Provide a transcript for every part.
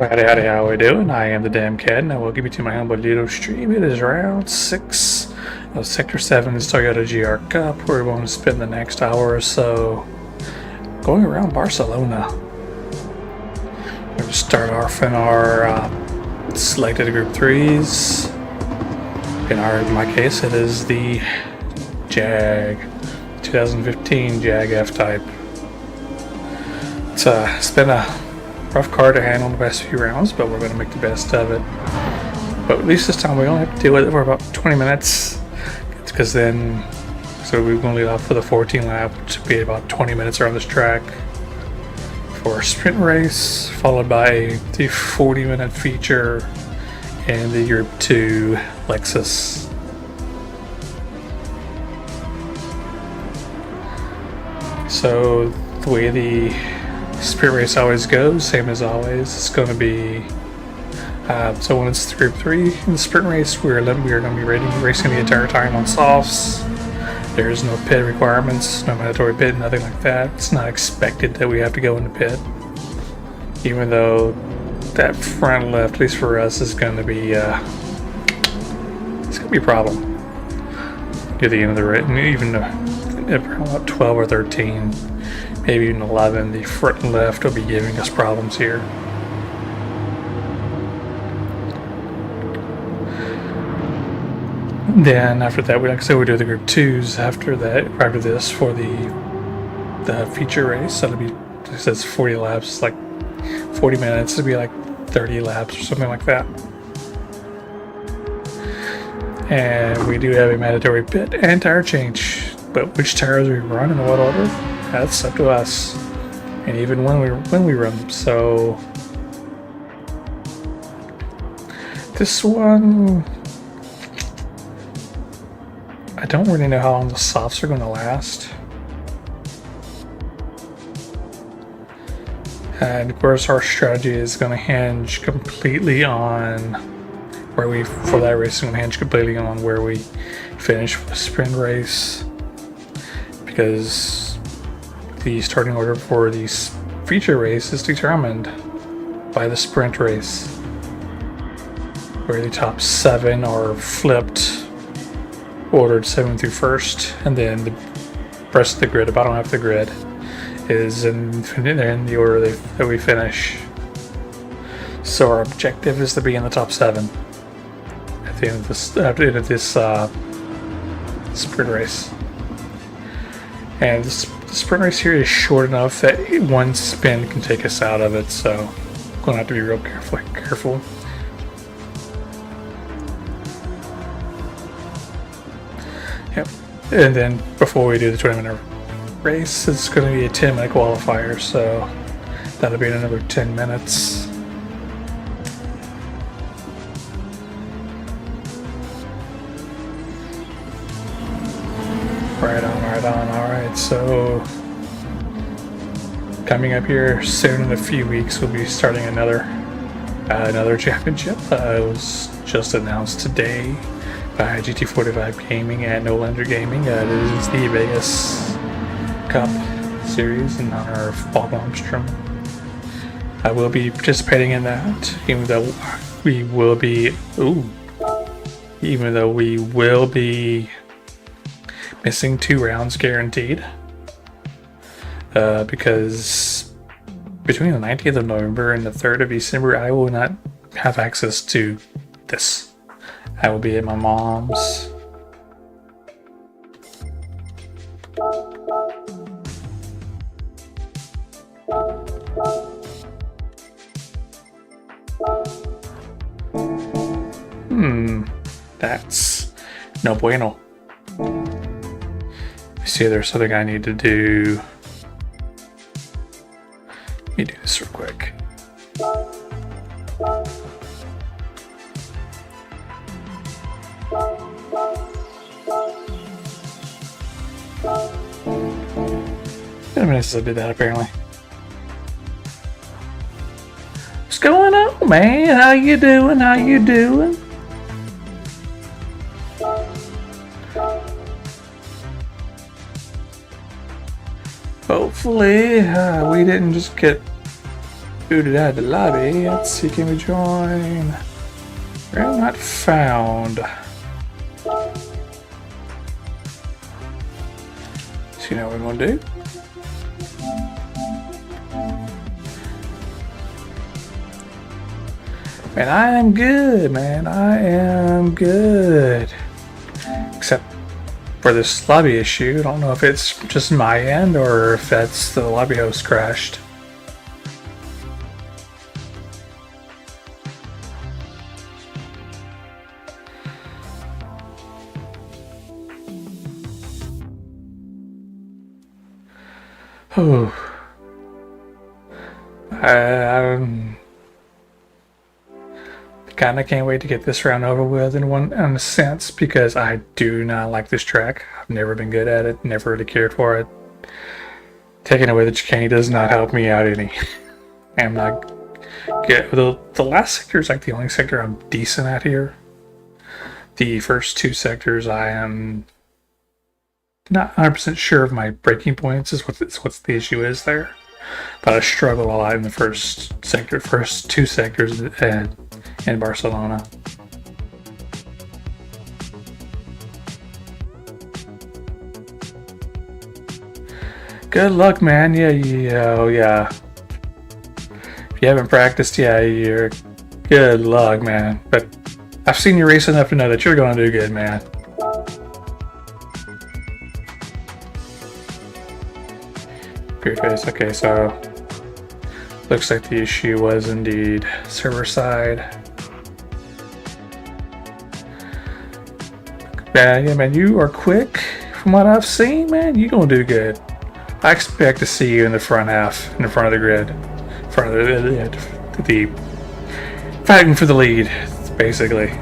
Howdy, how we doing? I am the Damn Cat, and welcome you to my humble little stream. It is round 6 of Sector 7's Toyota GR Cup, where we want to spend the next hour or so going around Barcelona. We're going to start off in our selected Group 3s. In my case, it is the Jag 2015 Jag F-Type. It's been a rough car to handle the past few rounds, but we're going to make the best of it. But at least this time we only have to deal with it for about 20 minutes, because then, so we're going to lead off for the 14 lap, which will be about 20 minutes around this track for a sprint race, followed by the 40-minute feature in the Group 2 Lexus. So the way the sprint race always goes, same as always, it's going to be so when it's Group 3 in the sprint race, we are going to be racing the entire time on softs. There's no pit requirements, no mandatory pit, nothing like that. It's not expected that we have to go into pit, even though that front left, at least for us, is going to be it's going to be a problem near the end of the race. Even around about 12 or 13, maybe even 11, the front and left will be giving us problems here. Then after that, like I said, we do the Group 2s after this for the feature race. That'll be, it says 40 laps, like 40 minutes. It'll be like 30 laps or something like that. And we do have a mandatory pit and tire change, but which tires we run in what order, that's up to us, and even when we run them. So this one, I don't really know how long the softs are going to last. And of course, our strategy is going to hinge completely on where we, for that race, is going to hinge completely on where we finish the sprint race, because the starting order for the feature race is determined by the sprint race, where the top 7 are flipped, ordered 7 through 1st, and then the rest of the grid, about half the grid, is in the order that we finish. So our objective is to be in the top 7 at the end of this sprint race. And the sprint race here is short enough that one spin can take us out of it, so we're going to have to be real careful. Yep. And then before we do the 20-minute race, it's going to be a 10-minute qualifier, so that'll be in another 10 minutes. Right on. Alright, so coming up here soon in a few weeks, we'll be starting another championship. It was just announced today by GT45 Gaming and No Lander Gaming. It is the Vegas Cup Series in honor of Paul Blomstrom. I will be participating in that, even though we will be missing 2 rounds guaranteed, because between the 19th of November and the 3rd of December, I will not have access to this. I will be at my mom's. That's no bueno. See, there's something I need to do. Let me do this real quick. In a minute since I did that, apparently. What's going on, man? How you doing? Hopefully, we didn't just get booted out of the lobby. Let's see, can we join? Room not found. So you know what we're gonna do? Man, I am good, man. I am good. Except for this lobby issue. I don't know if it's just my end or if that's the lobby host crashed. Oh. I kind of can't wait to get this round over with in a sense, because I do not like this track. I've never been good at it, never really cared for it. Taking away the chicane does not help me out any. I'm not good. The last sector is like the only sector I'm decent at here. The first two sectors I am not 100% sure of my breaking points is what the issue is there. But I struggle a lot in the first two sectors in Barcelona. Good luck, man. Yeah. If you haven't practiced, you're good luck, man. But I've seen you race enough to know that you're going to do good, man. Period face. Okay, so looks like the issue was indeed server side. Yeah, man, you are quick. From what I've seen, man, you're gonna do good. I expect to see you in the front half, in the front of the grid, front of the fighting for the lead, basically. I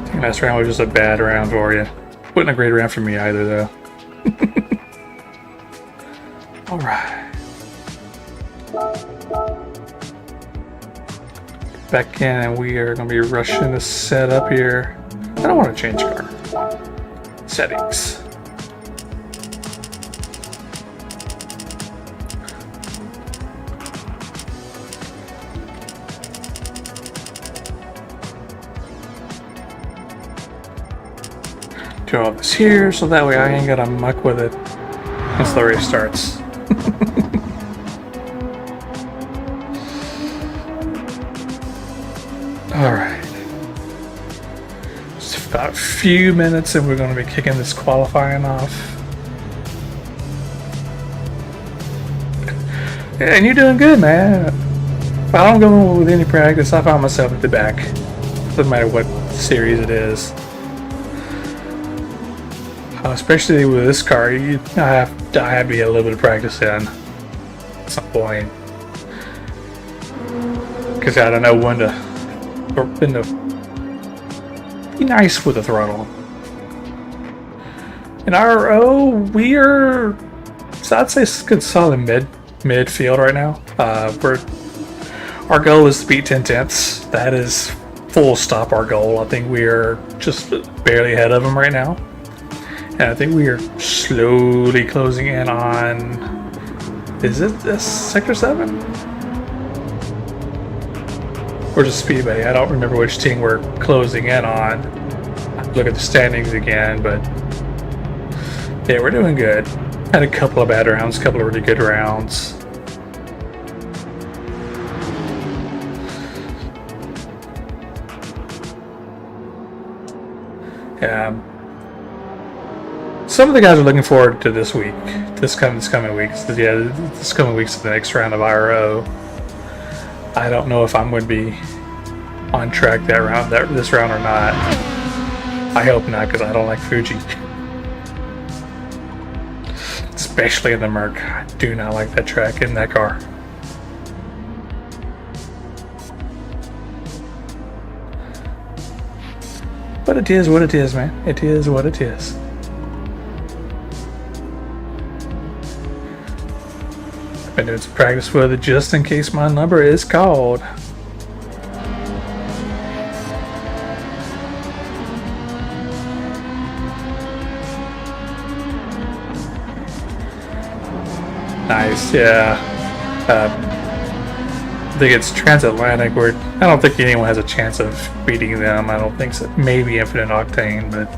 think last round was just a bad round for you. Wasn't a great round for me either, though. All right. Back in, and we are going to be rushing the setup here. I don't want to change car. Settings. Do all this here, so that way I ain't got to muck with it once the race starts. Alright. Just about a few minutes and we're going to be kicking this qualifying off. And you're doing good, man. If I don't go with any practice, I find myself at the back. Doesn't matter what series it is. Especially with this car, I have to get a little bit of practice in at some point. Because I don't know when to be nice with the throttle. In RO, we are, so I'd say it's good solid midfield right now. Our goal is to beat 10 tenths. That is full stop our goal. I think we are just barely ahead of them right now. And I think we are slowly closing in on, is it this Sector 7? Or just Speedway? I don't remember which team we're closing in on. Look at the standings again, but yeah, we're doing good. Had a couple of bad rounds, a couple of really good rounds. Yeah. Some of the guys are looking forward to this week, this coming weeks. Yeah, this coming weeks to the next round of IRO. I don't know if I'm going to be on track this round or not. I hope not, because I don't like Fuji, especially in the Merc. I do not like that track in that car. But it is what it is, man. It is what it is. I've been doing some practice with it just in case my number is called. Nice, yeah. I think it's transatlantic, where I don't think anyone has a chance of beating them. I don't think so. Maybe Infinite Octane, but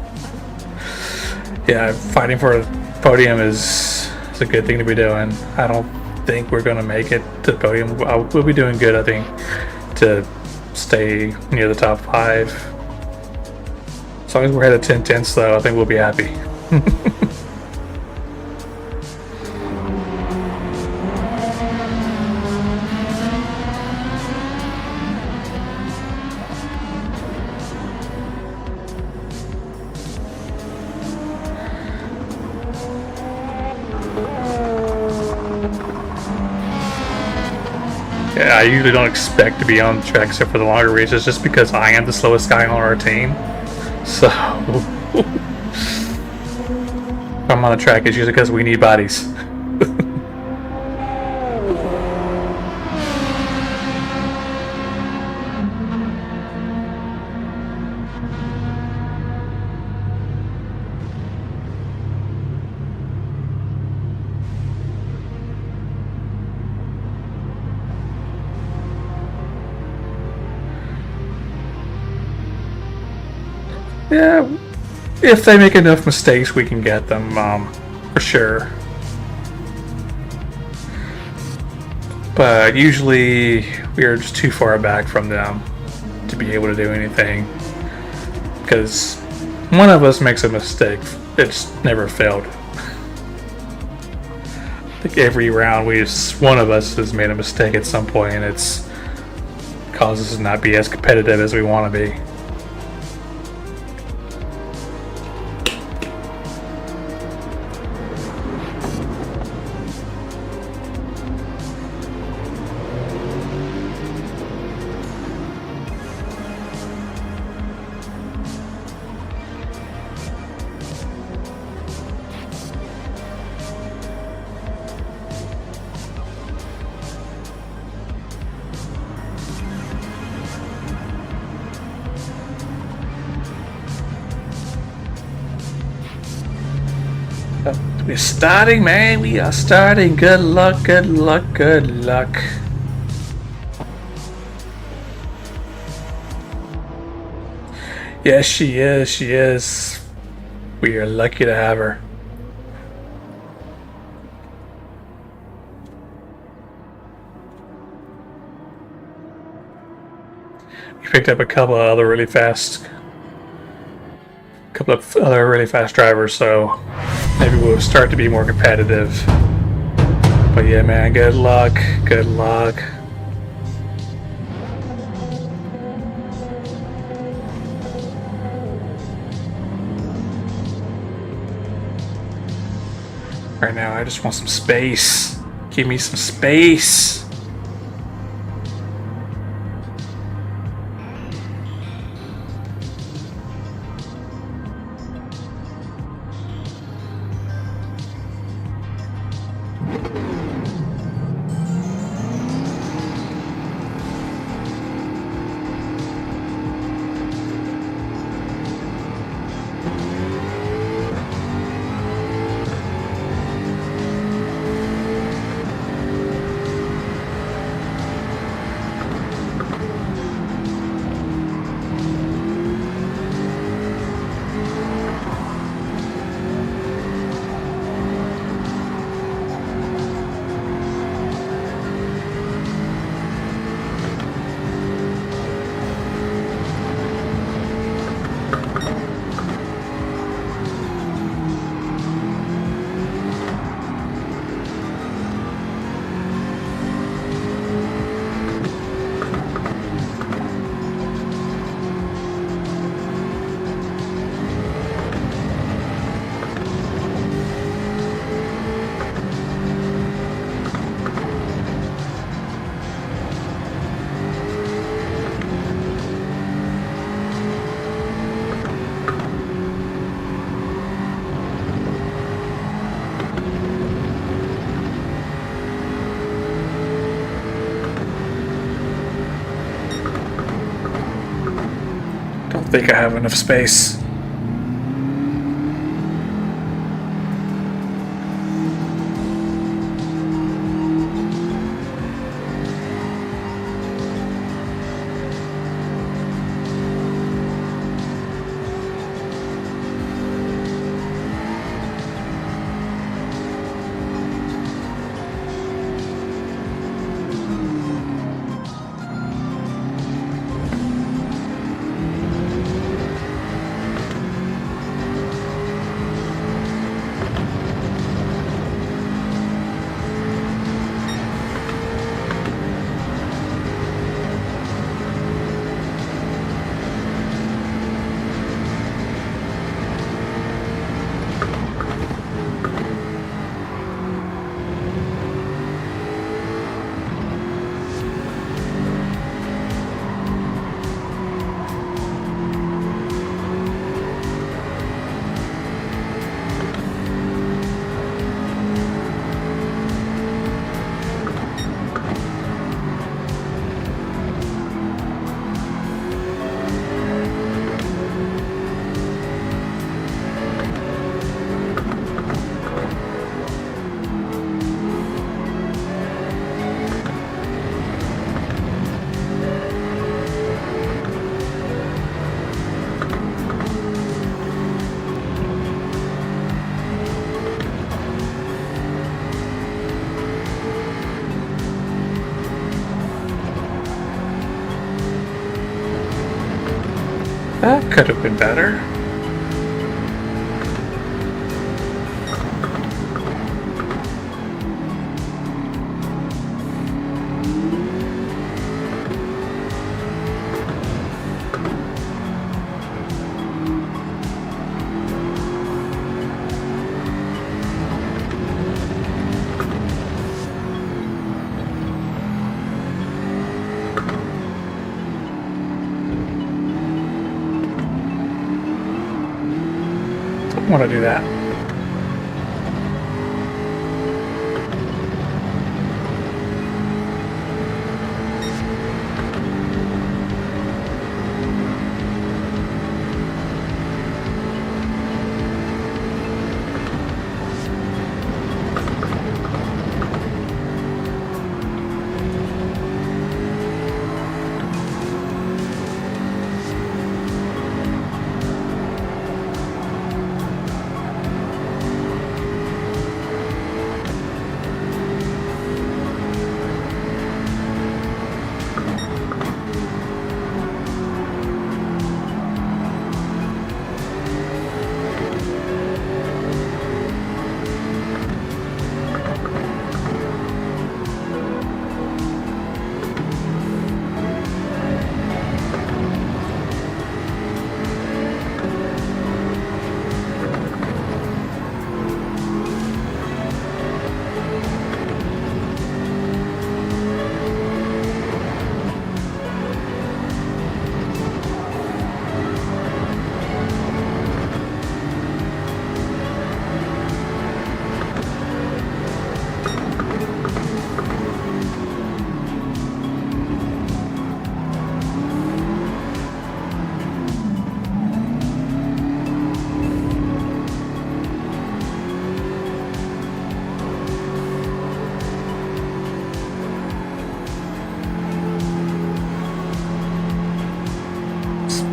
yeah, fighting for a podium is a good thing to be doing. I don't think we're going to make it to the podium. We'll be doing good, I think, to stay near the top 5. As long as we're ahead of 10/10, though, I think we'll be happy. Yeah, I usually don't expect to be on the track except for the longer races, just because I am the slowest guy on our team. So if I'm on the track, it's usually because we need bodies. Yeah, if they make enough mistakes, we can get them, for sure. But usually, we are just too far back from them to be able to do anything. Because one of us makes a mistake, it's never failed. I think every round, one of us has made a mistake at some point, and it's causes us to not be as competitive as we want to be. We're starting, man. We are starting. Good luck, good luck, good luck. Yes, she is. She is. We are lucky to have her. We picked up a couple of other really fast drivers, so maybe we'll start to be more competitive. But yeah, man, good luck. Good luck. Right now, I just want some space. Give me some space. I think I have enough space. That could have been better. I want to do that.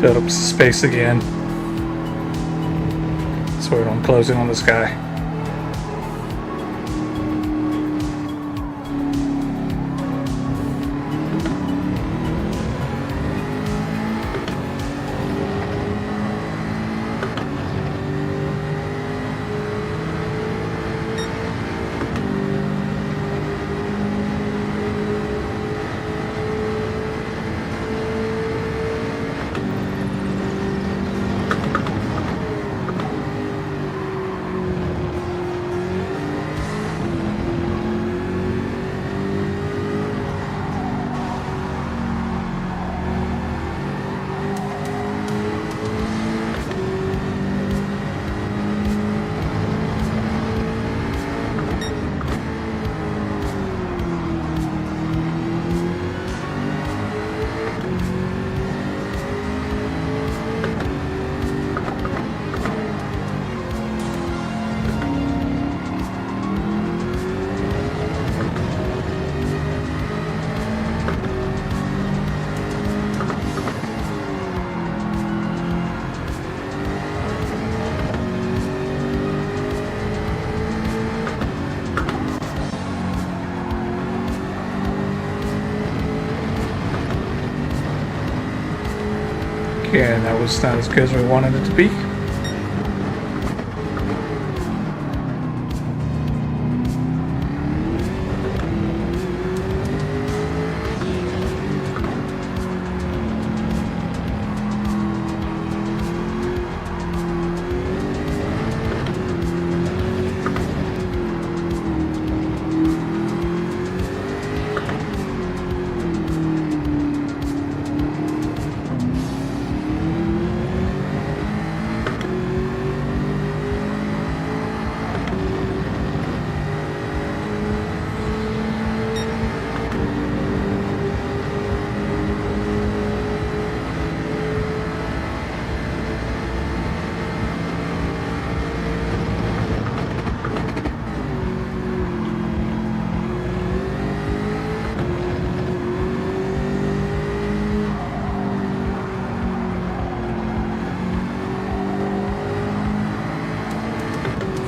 Build up some space again so we don't close in on this guy. Yeah, that was not as good as we wanted it to be.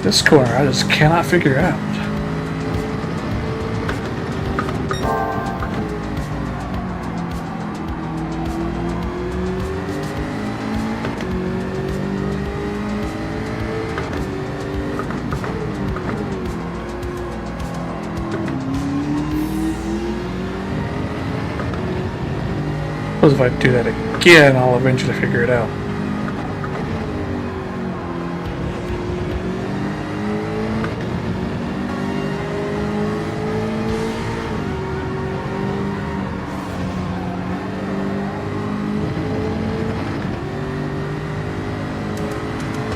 This corner I just cannot figure out. suppose if I do that again, I'll eventually figure it out.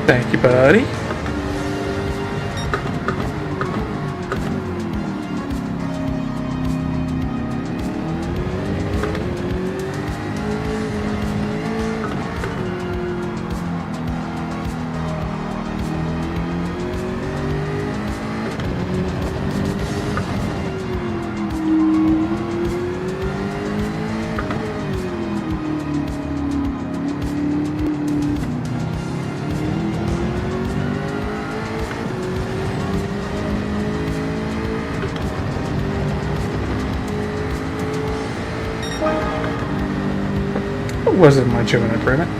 Thank you, buddy. Wasn't much of an improvement.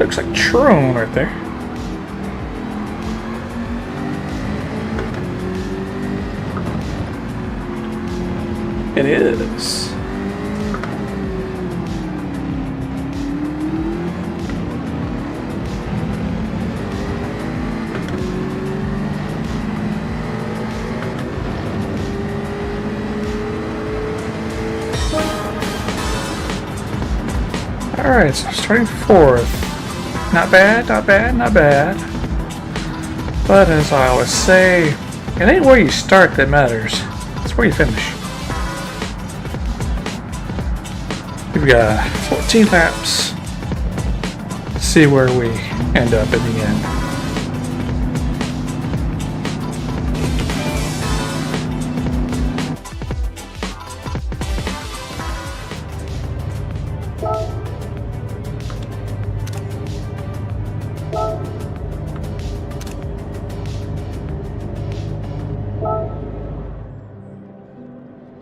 Looks like Tron right there. It is. Alright, so starting fourth. Not bad, not bad, not bad. But as I always say, it ain't where you start that matters. It's where you finish. We've got 14 laps. Let's see where we end up in the end.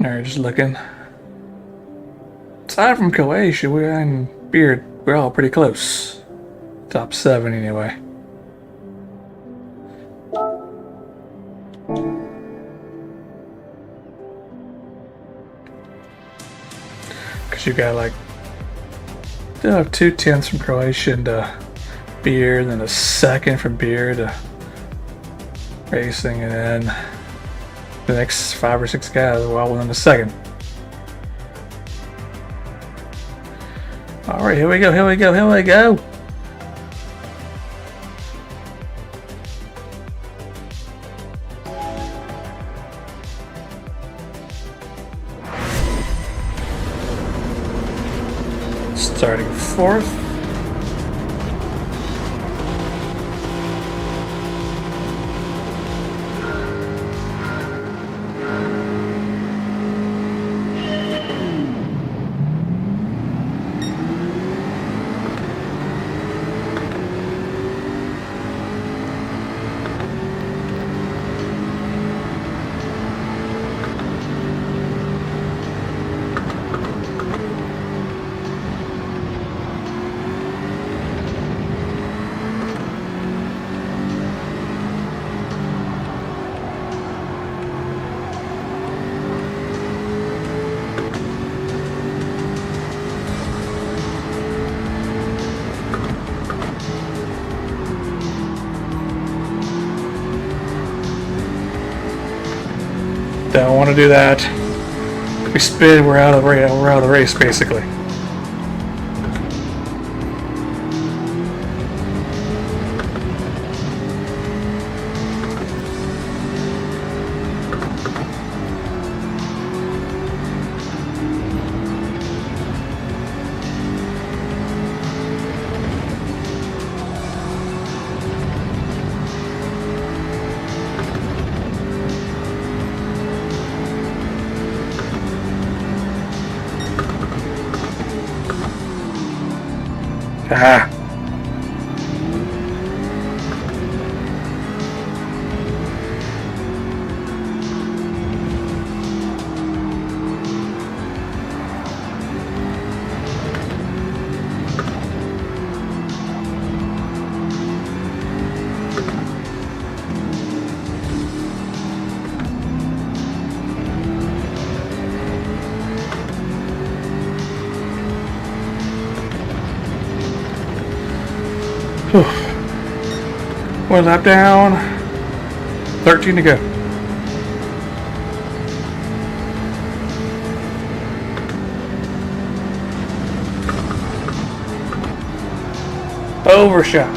Alright, just looking. Aside from Croatia, and Beard, we're all pretty close. Top 7 anyway. Because you got like 2/10 from Croatia to Beard, and then a second from Beard to Racing, and then the next 5 or 6 guys are all within a second. Alright, here we go, here we go, here we go. Starting 4th. Don't want to do that. If we spin, we're out of the race, basically. Ah. Whew. One lap down, 13 to go. Overshot.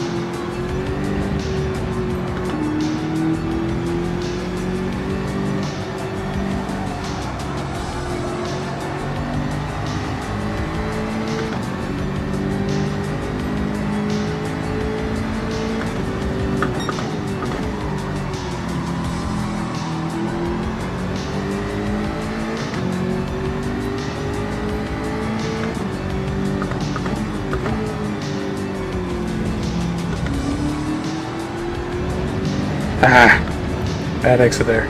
Ah, bad exit there.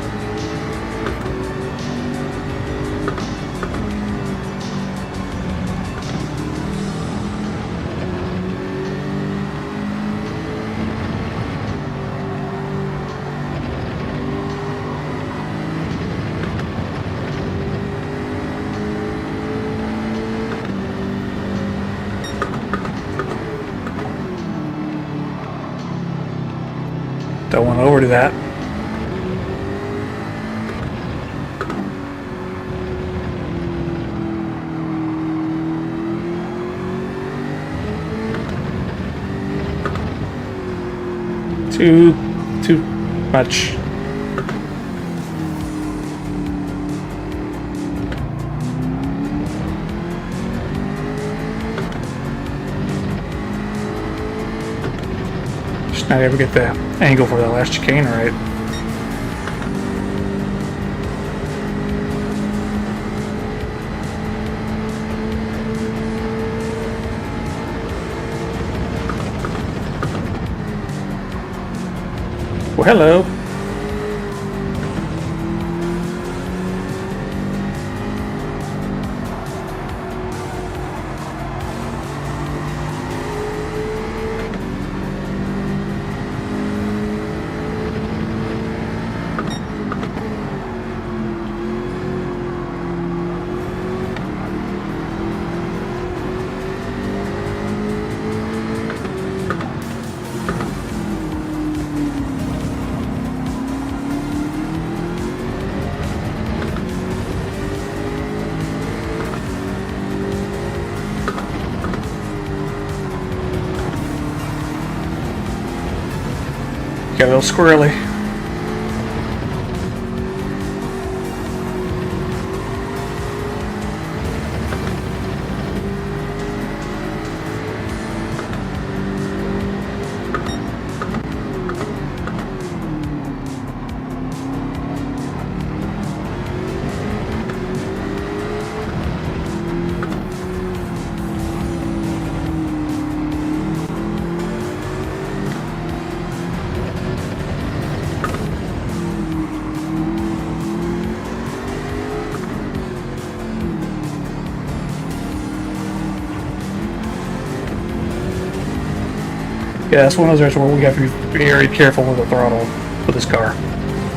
Don't want to overdo that. Too much. Just not able to get the angle for that last chicane right. Well, hello. Got a little squirrely. Yeah, that's one of those areas where we have to be very careful with the throttle with this car.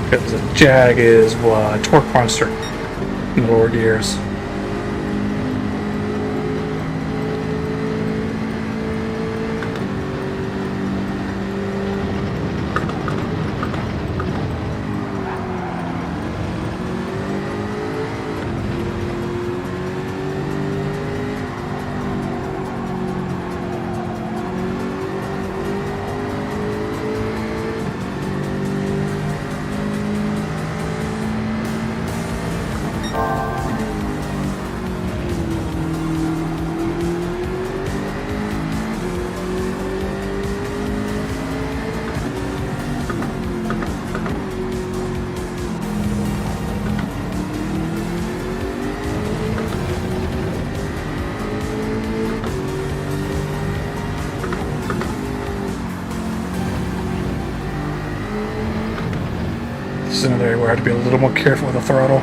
Because the Jag is a torque monster in the lower gears. is another area where I have to be a little more careful with the throttle.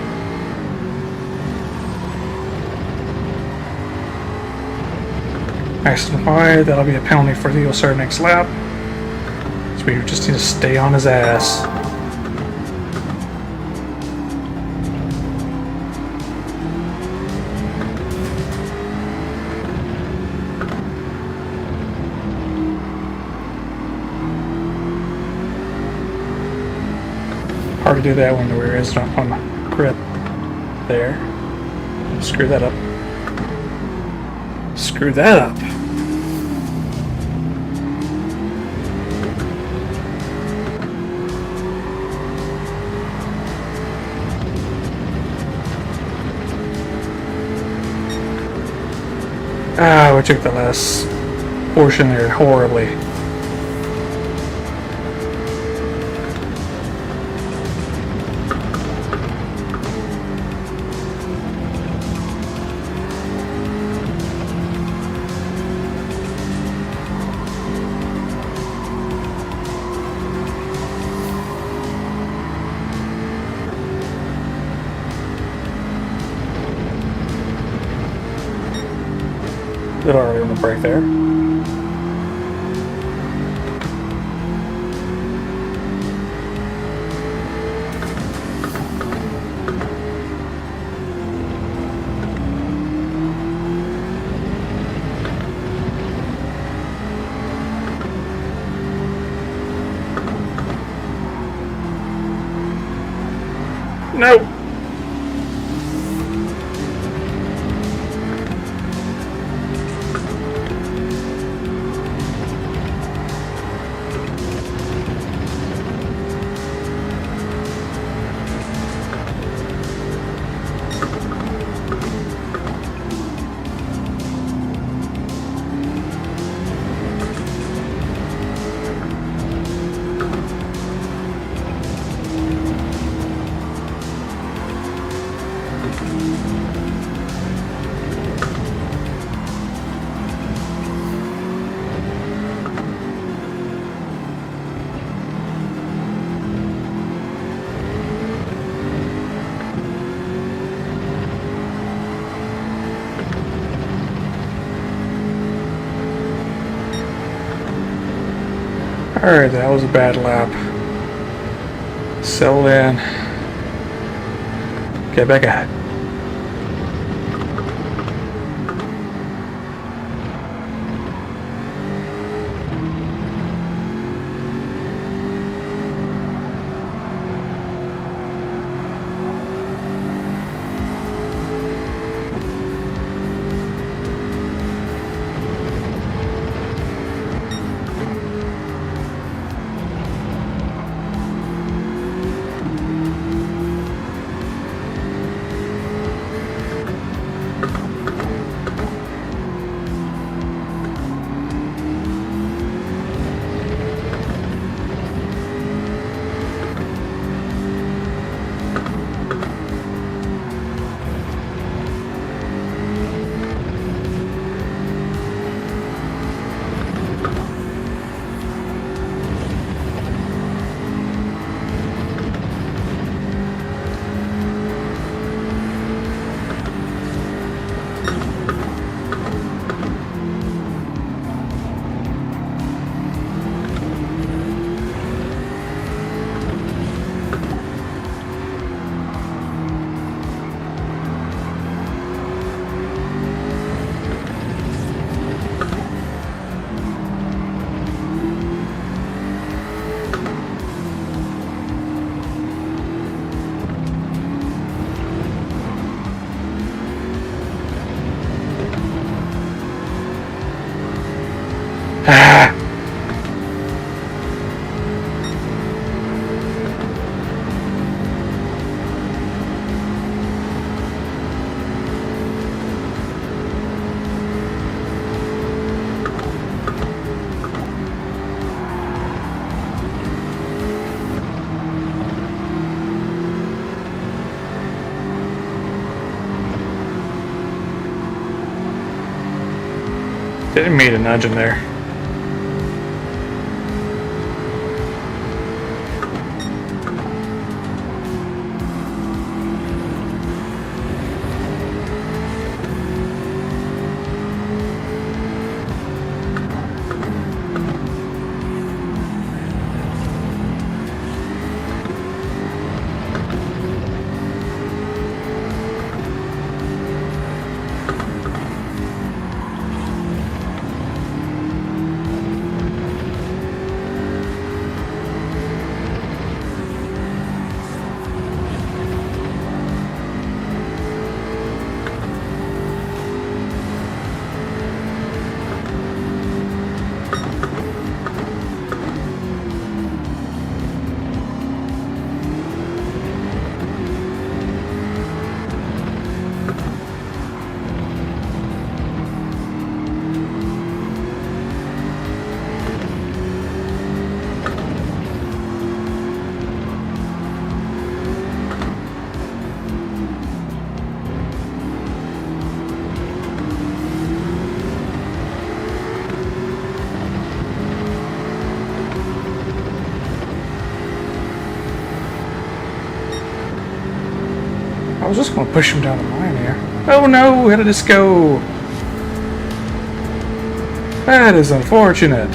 Accident wide, that'll be a penalty for the start next lap. So we just need to stay on his ass. Hard to do that when the rear is on grip. There. Screw that up. Screw that up. Ah, we took the last portion there horribly. A little early on the brake there. No! Alright, that was a bad lap. Settle in. Get back ahead. Didn't mean to nudge him there. was just going to push him down the line here. Oh no, how did this go? That is unfortunate.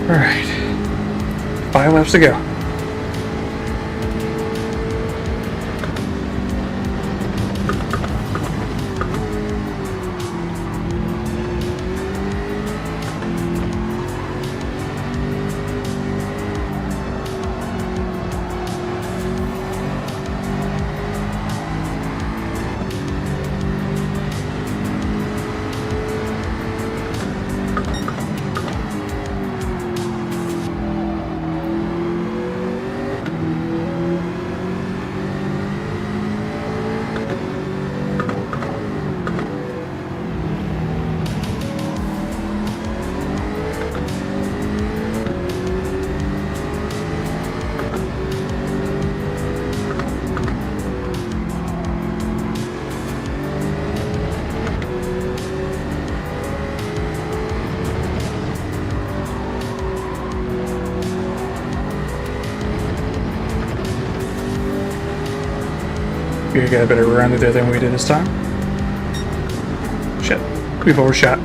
Alright. 5 laps to go. We got a better run there than we did this time. Shit, we've overshot.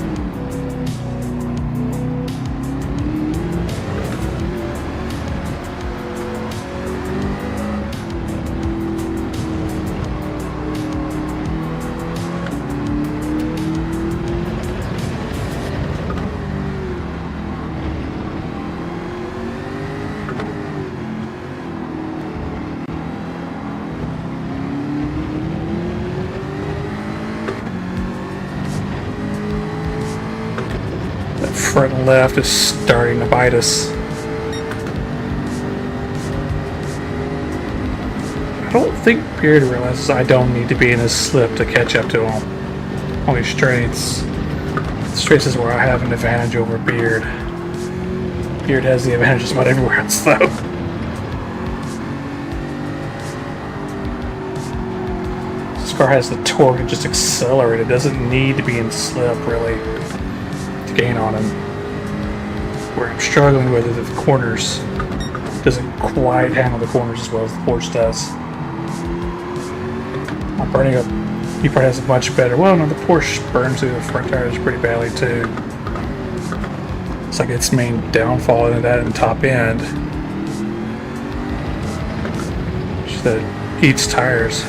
Front and left is starting to bite us. I don't think Beard realizes I don't need to be in his slip to catch up to him. Only straights. Straights is where I have an advantage over Beard. Beard has the advantage just about everywhere else though. This car has the torque to just accelerate. It doesn't need to be in slip really to gain on him. Where I'm struggling with it, the corners doesn't quite handle the corners as well as the Porsche does. I'm burning up. He probably has a much better. Well, no, the Porsche burns through the front tires pretty badly too. It's like its main downfall into that and top end. Just that it eats tires.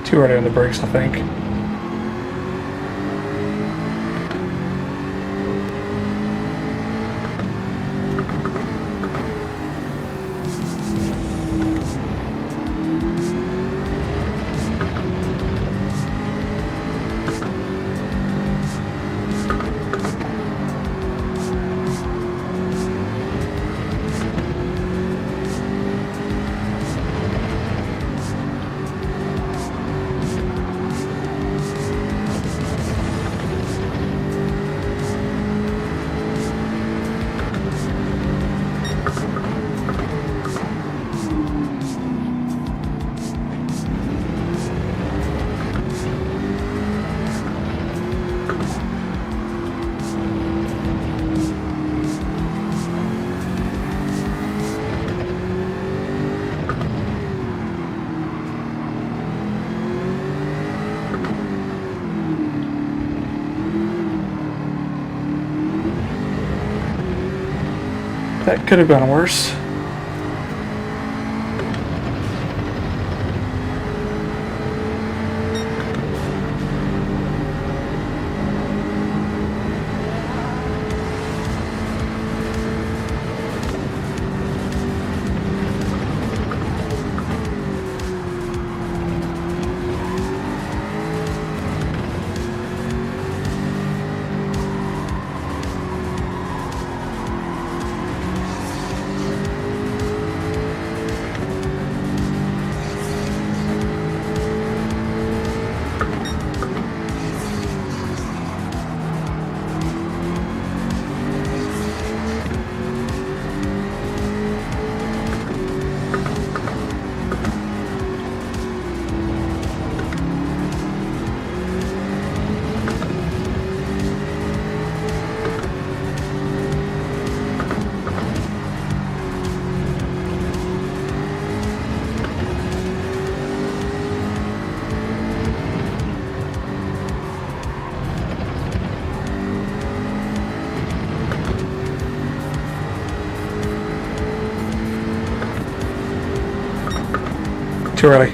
Too early on the brakes, I think. That could have gone worse. Too early.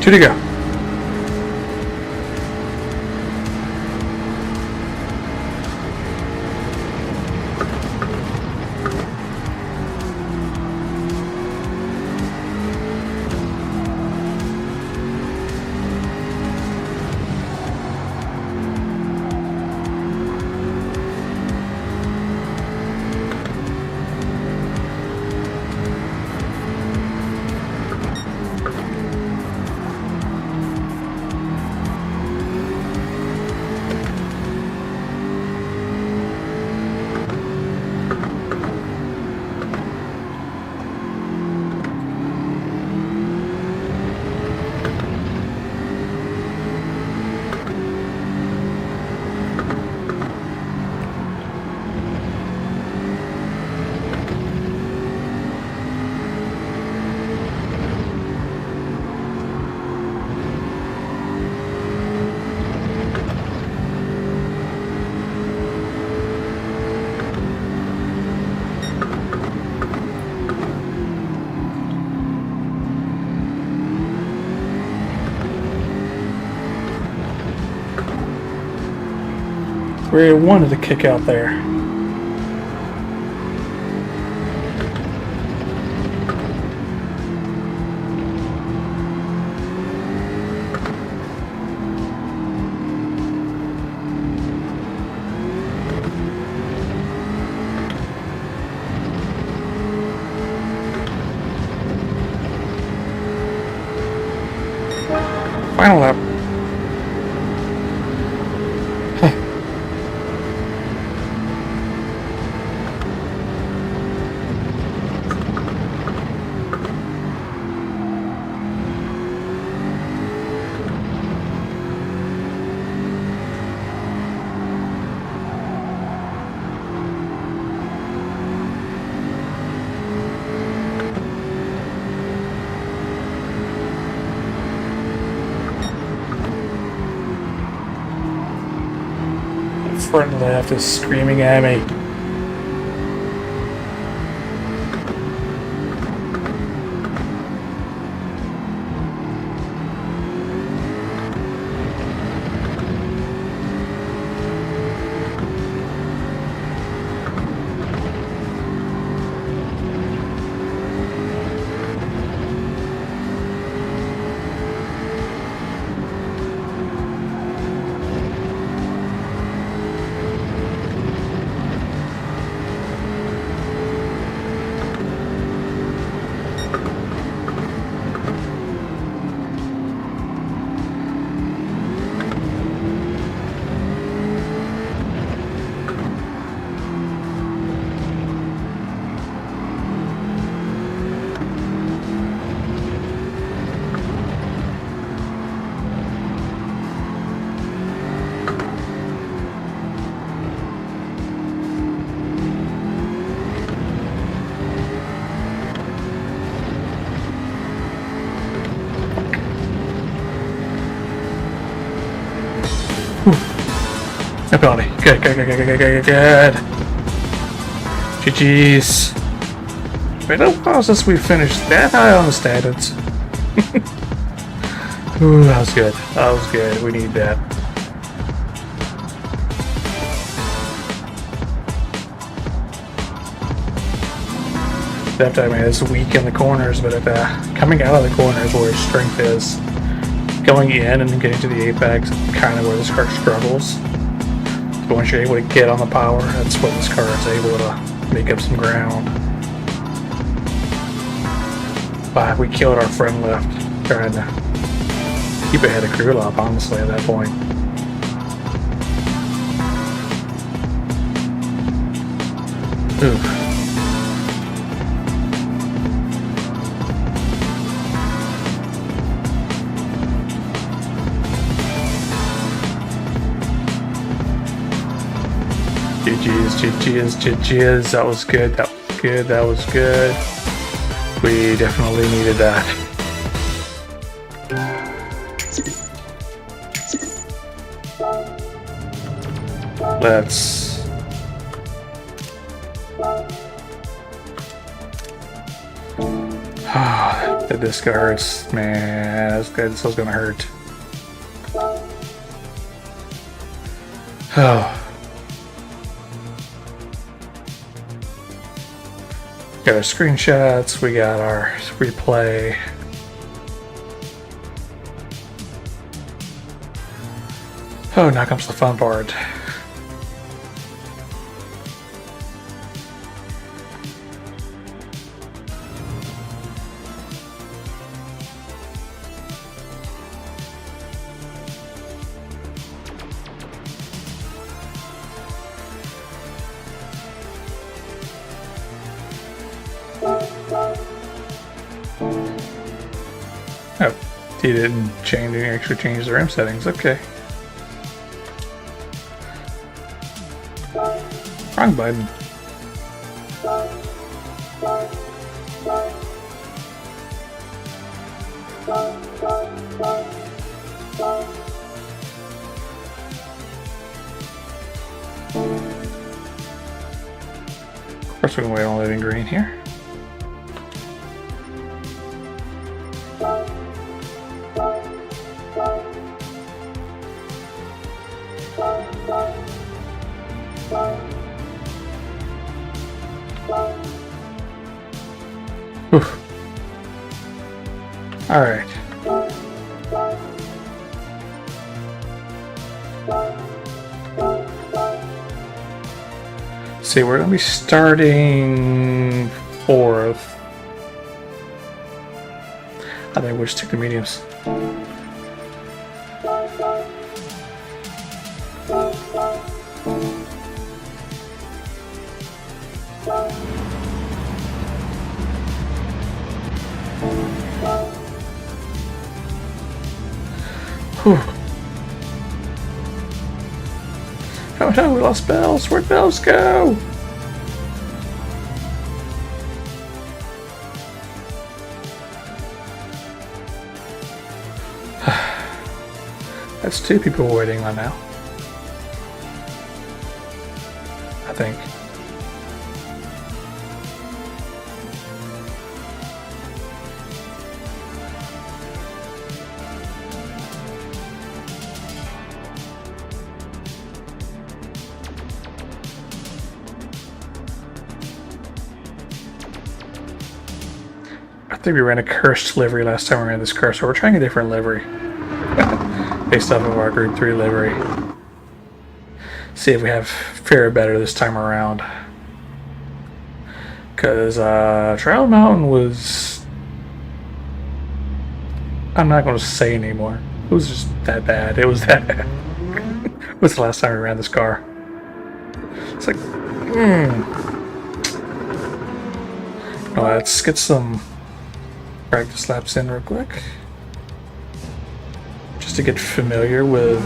Two to go. Really wanted to kick out there. Final lap. front left is screaming at me. No penalty. Good, good, good, good, good, good, good. GG's. Wait, no process we finished that high on the standards. Ooh, that was good. That was good. We need that. That time is weak in the corners, but coming out of the corners where its strength is. Going in and getting to the apex, kind of where this car struggles. But once you're able to get on the power, that's where this car is able to make up some ground. But we killed our front left, trying to keep ahead of crew lap, honestly, at that point. Ooh. GG's, that was good, that was good, that was good. We definitely needed that. Let's... the disc hurts, man, that's good, this is gonna hurt. Oh. Got our screenshots, we got our replay. Oh, now comes the fun part. Oh, he didn't actually change the rim settings. Okay. Wrong button. Of course we can wait on living green here. All right. See, we're gonna be starting 4th. I think we'll just take the mediums. Whew. Oh no, we lost bells. Where'd bells go? That's 2 people waiting on now. think. I think we ran a cursed livery last time we ran this car, so we're trying a different livery. Based off of our Group 3 livery. See if we have fare better this time around. Because Trial Mountain was... I'm not going to say anymore. It was just that bad. It was that bad. What's the last time we ran this car? It's like... Well, let's get some practice laps in real quick. Just to get familiar with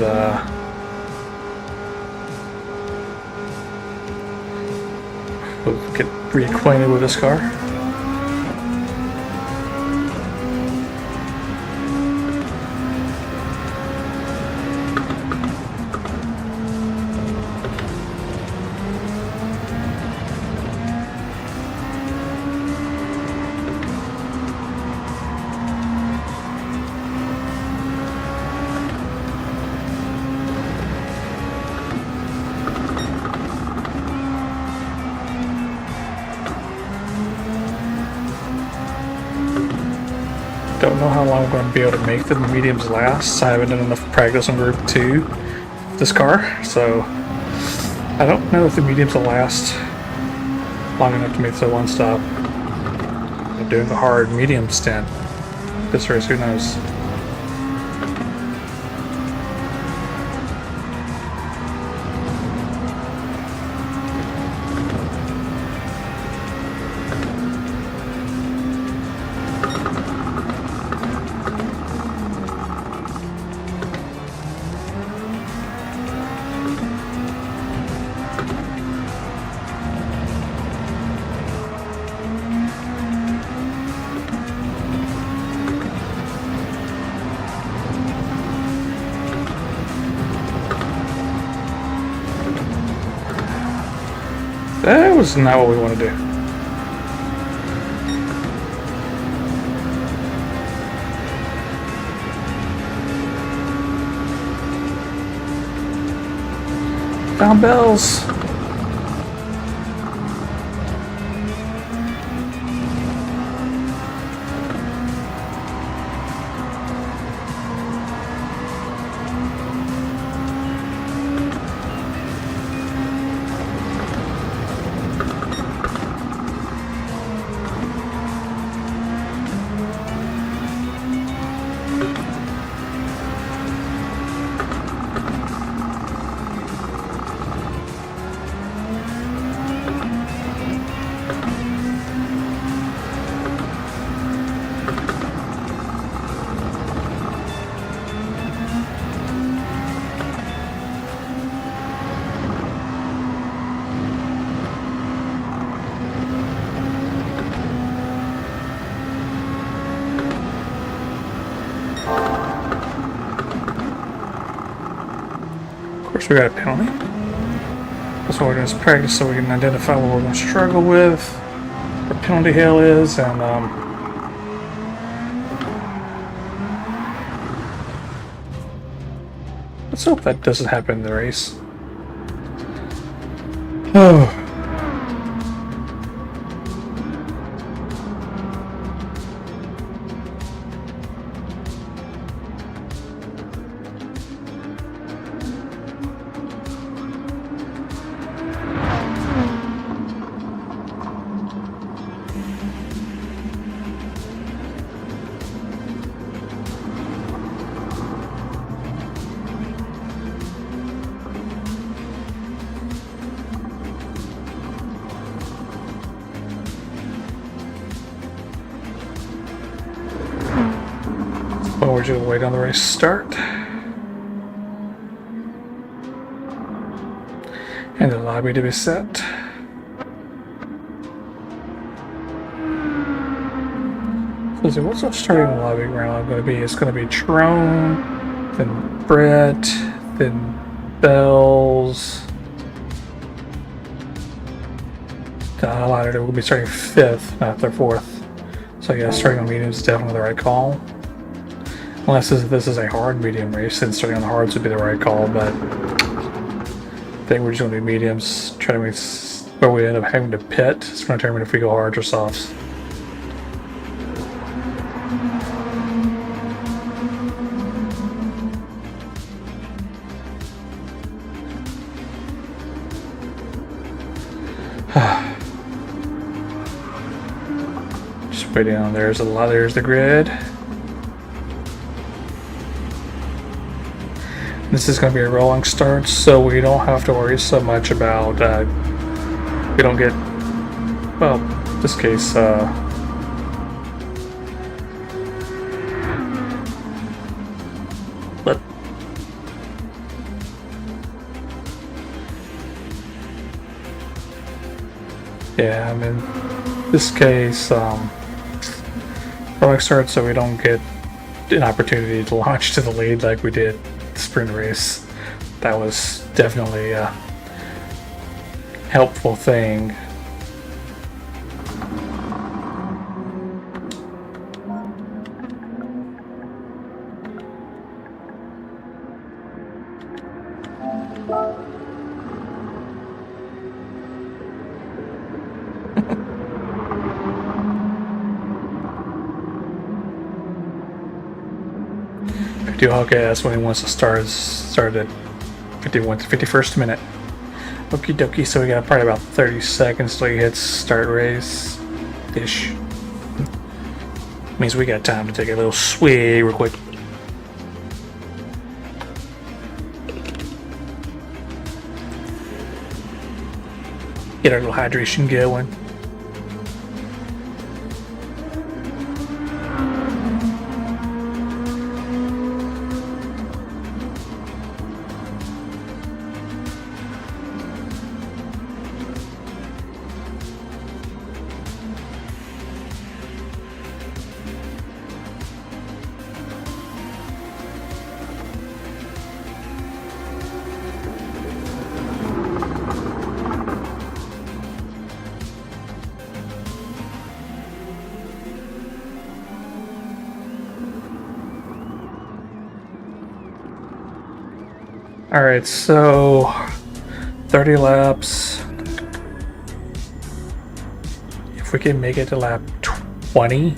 get reacquainted with this car. Don't know how long I'm going to be able to make the mediums last. I haven't done enough practice on Group 2 this car, so I don't know if the mediums will last long enough to make the one stop. I'm doing a hard medium stint this race, who knows. That was not what we want to do. Found bells. Of course, we got a penalty. That's why we're doing this practice, so we can identify what we're going to struggle with, where penalty hill is, and let's hope that doesn't happen in the race. Oh. Well, we're just wait on the race start. And the lobby to be set. So let's see, what's our starting lobby round going to be? It's going to be Trone, then Brett, then Bells, ladder. We'll be starting 5th, not their 4th. So yeah, starting on mediums is definitely the right call. Unless this is a hard medium race, then starting on the hards would be the right call, but I think we're just going to do mediums. Try to make where we end up having to pit. It's going to determine if we go hards or softs. Just waiting on. There's the grid. This is going to be a rolling start, so we don't have to worry so much about we don't get, well, in this case, but yeah, I mean, this case, rolling start, so we don't get an opportunity to launch to the lead like we did the sprint race. That was definitely a helpful thing. Okay, that's when he wants to start at 51st minute. Okie dokie, so we got probably about 30 seconds till he hits start race ish. Means we got time to take a little swig real quick. Get our little hydration going. Alright, so 30 laps. If we can make it to lap 20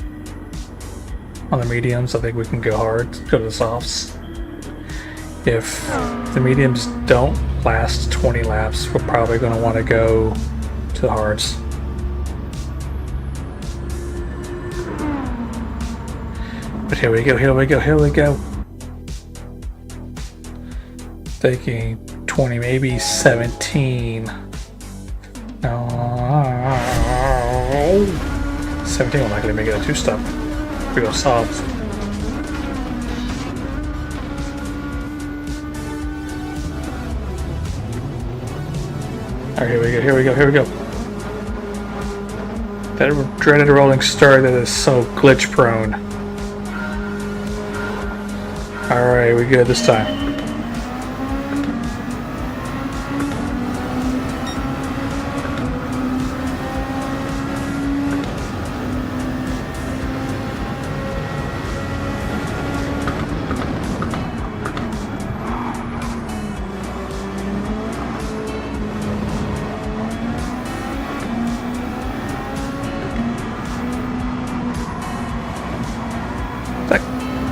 on the mediums, I think we can go hard, go to the softs. If the mediums don't last 20 laps, we're probably going to want to go to the hards. But here we go, here we go, here we go. Taking 20, maybe 17. No, 17 will likely make it a two-stop. We go soft. Alright, here we go, here we go, here we go. That dreaded rolling start that is so glitch prone. Alright, we good this time.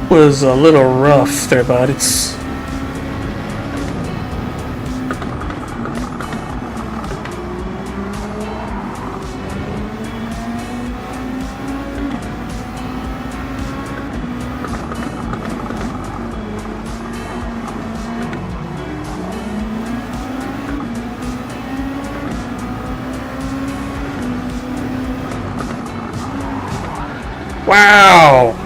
Was a little rough there, bud. It's wow.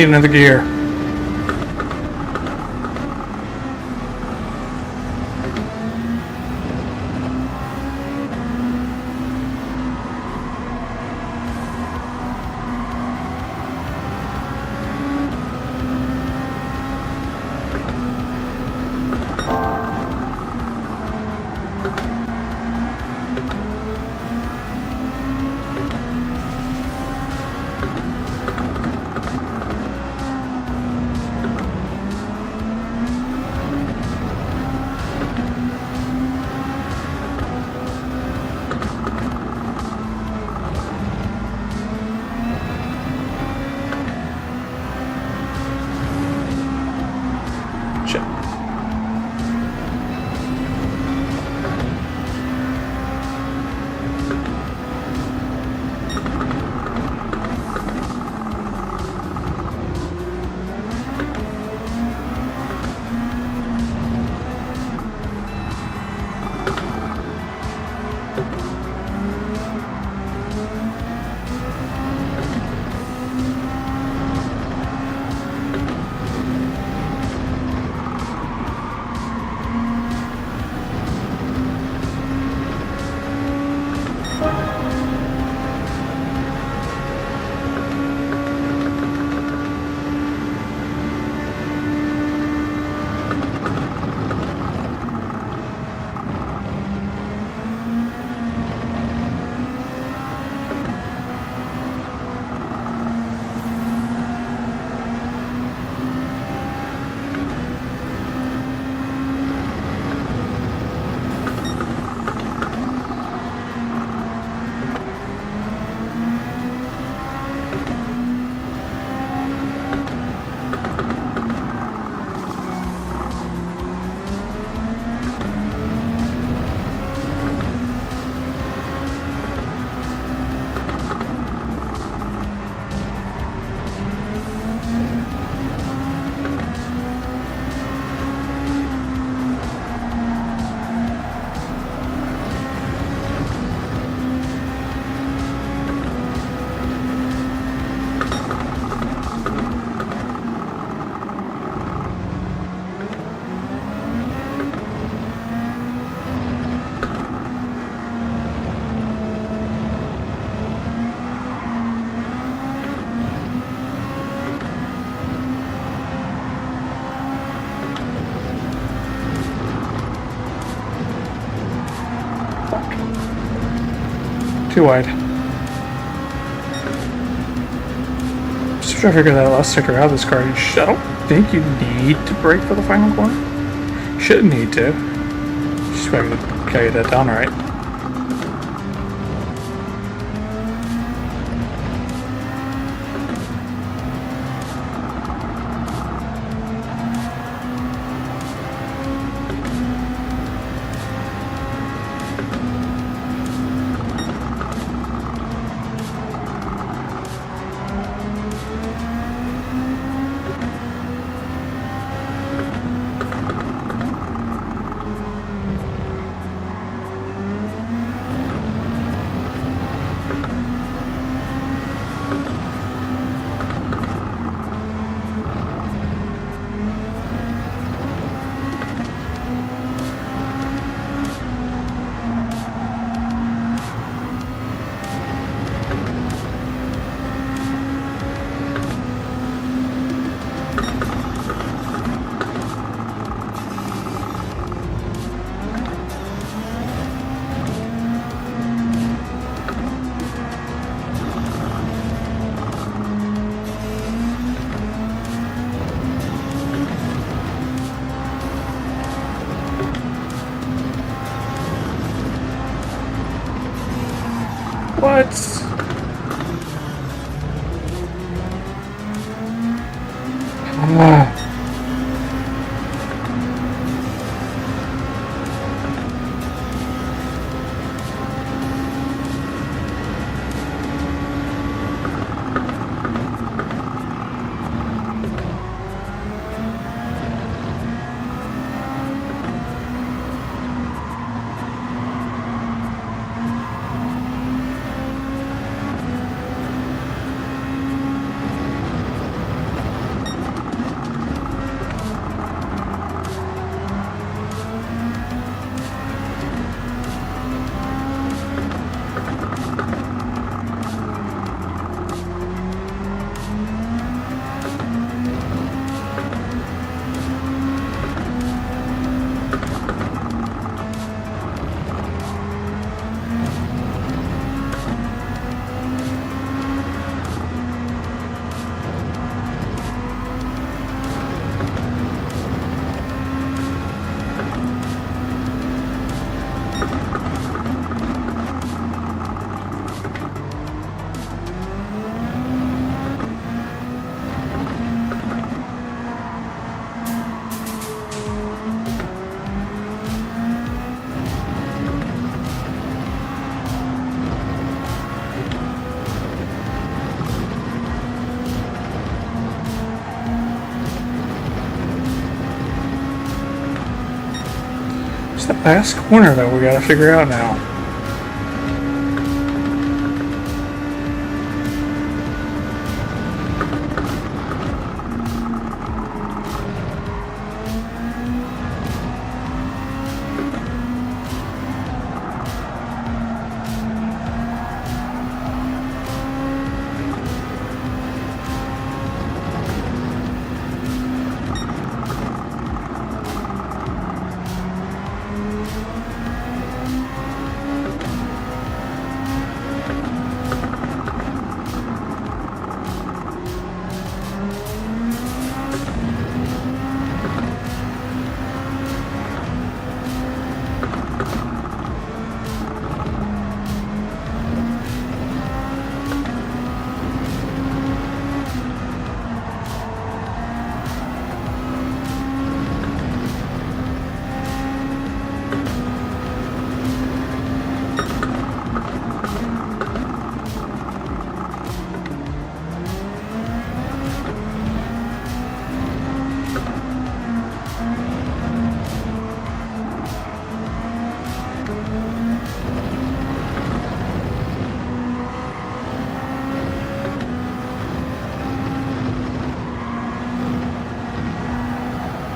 Need another gear. Too wide. Just trying to figure that last sticker out of this car. I don't think you need to brake for the final corner. Shouldn't need to. Just gotta get that down right. What? It's that last corner that we gotta figure out now.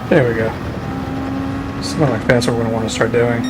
There we go. Something like that's what we're going to want to start doing.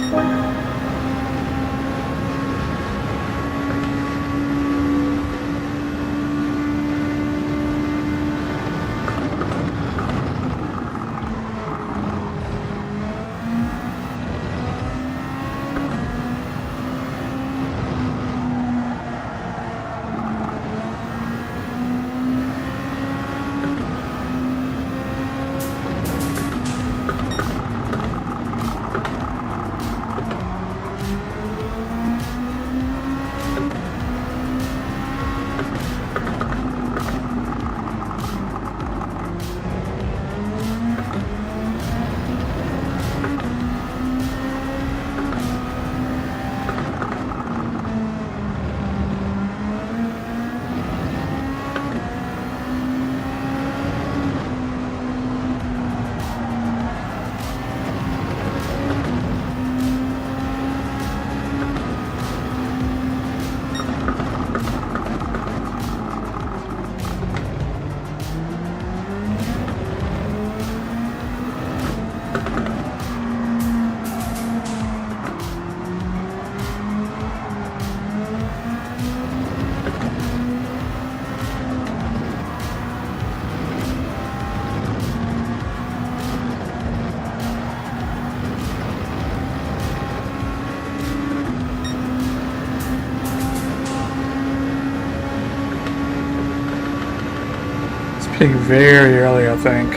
Peak very early, I think.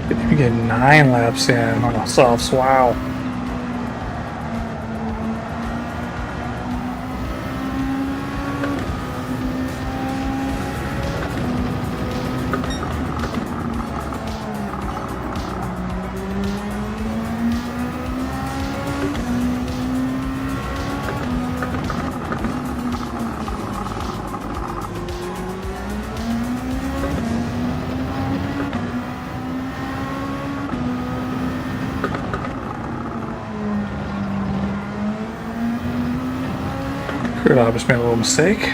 Didn't even get 9 laps in on the softs. Wow. Could I just made a little mistake?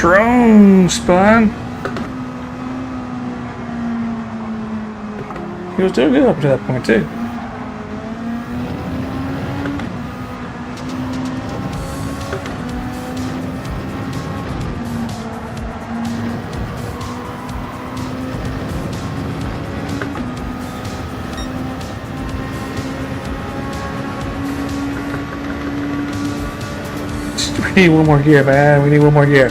Strong, Spun. He was doing good up to that point, too. We need one more gear, man. We need one more gear.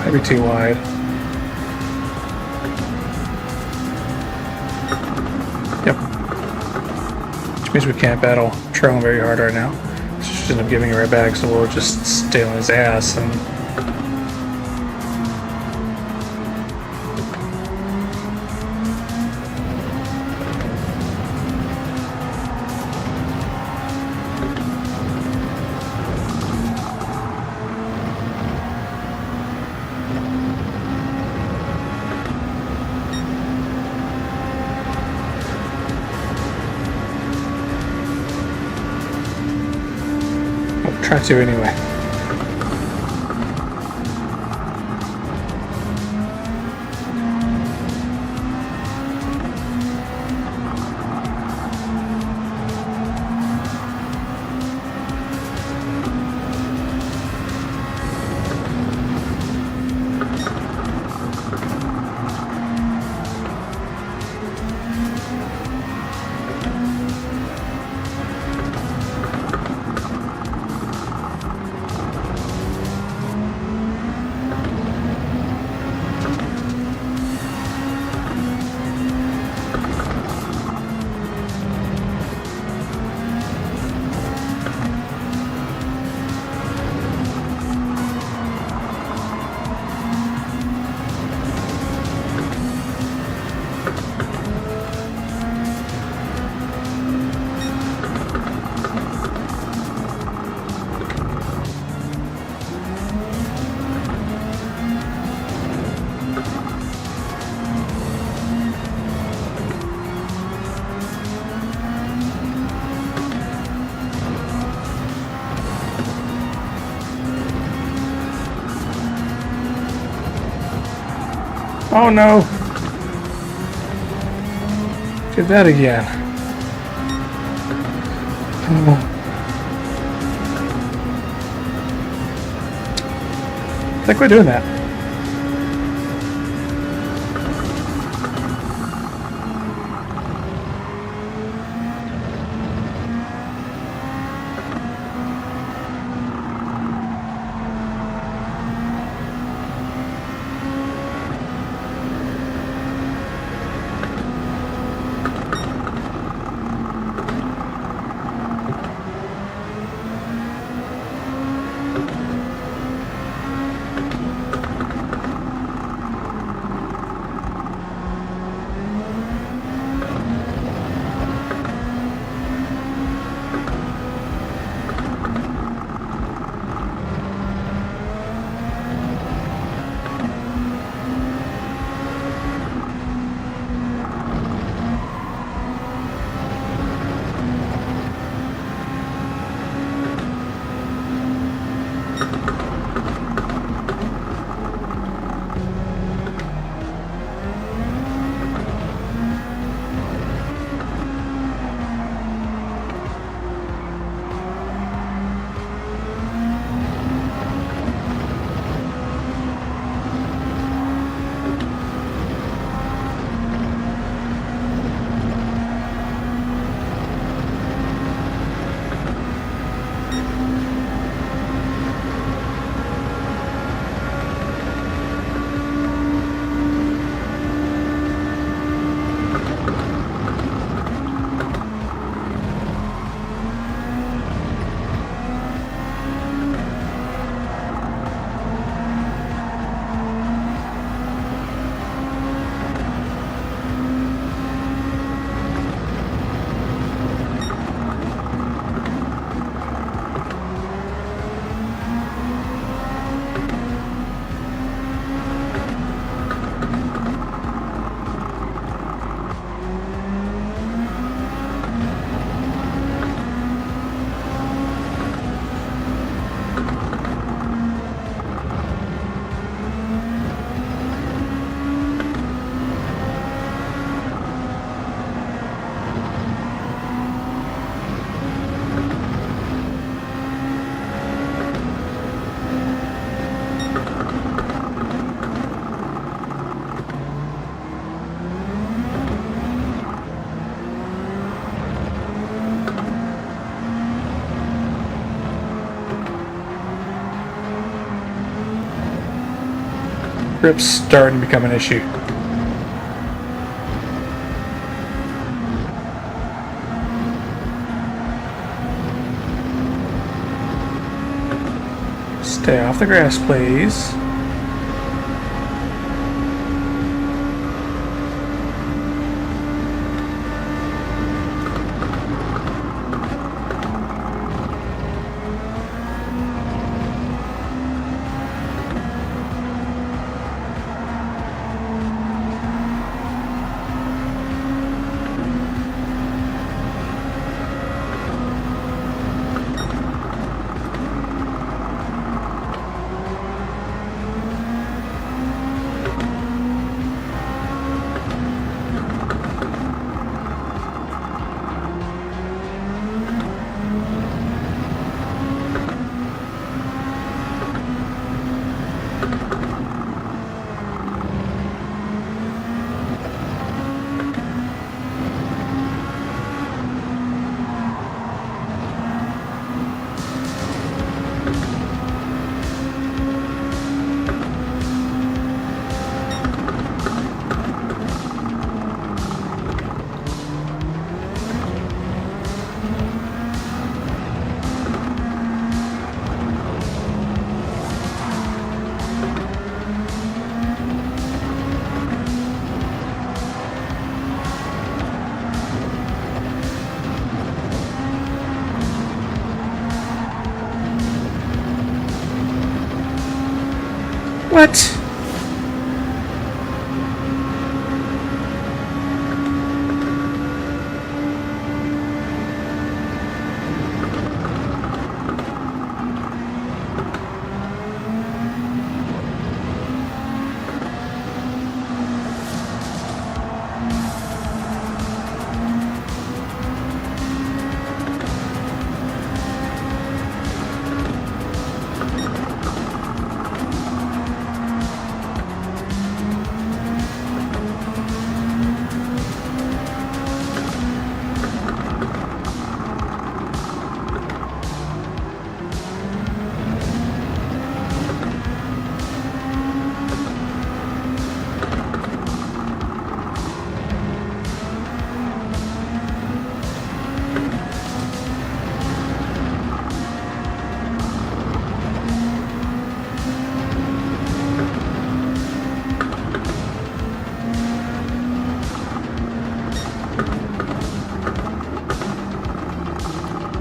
Might be too wide. Yep. Which means we can't battle Trone very hard right now. So she's end up giving her right back, so we'll just stay on his ass and try to anyway. Oh no! Did that again. Oh. I think we're doing that. Grip's starting to become an issue. Stay off the grass, please. What?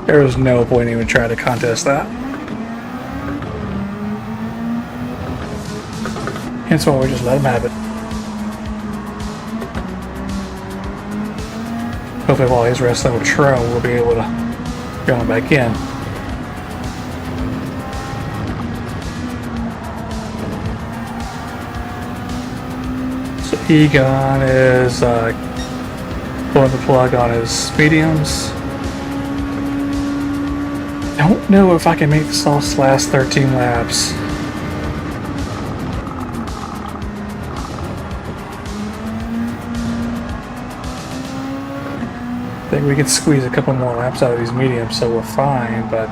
There was no point even trying to contest that. Hence why we just let him have it. Hopefully while he's wrestling with Tro, we'll be able to reel him back in. So Egon is pulling the plug on his mediums. I don't know if I can make this last 13 laps. I think we could squeeze a couple more laps out of these mediums, so we're fine, but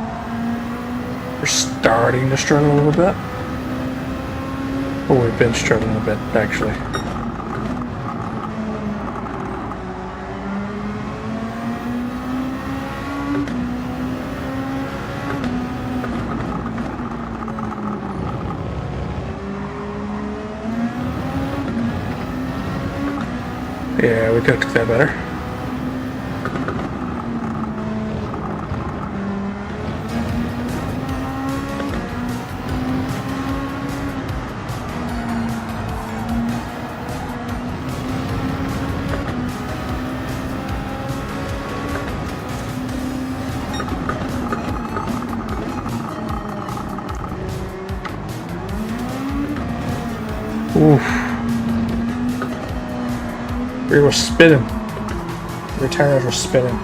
we're starting to struggle a little bit. Well, we've been struggling a bit, actually. Yeah, we could have took that better. Oof. We were spinning. The tires were spinning.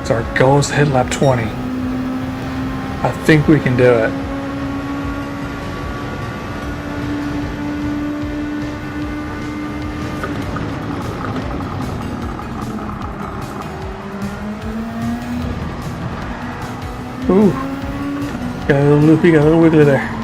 So our goal is to hit lap 20. I think we can do it. Ooh, got a little loopy, got a little wiggly there.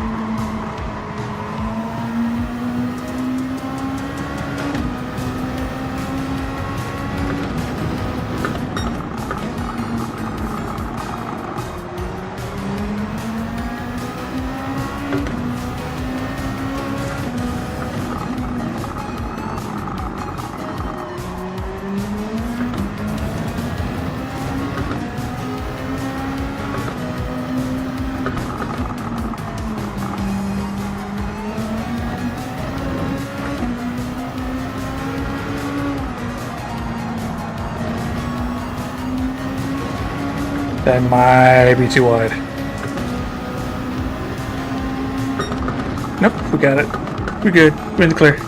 That might be too wide. Nope, we got it. We're good. We're in the clear.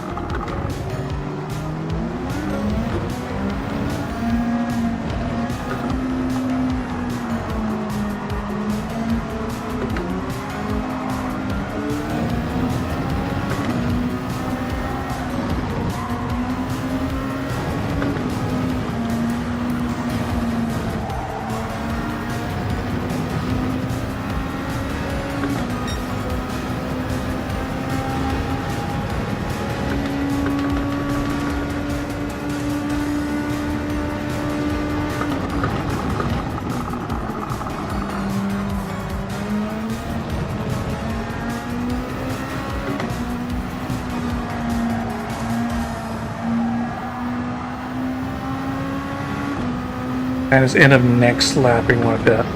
And just end up next lapping like that.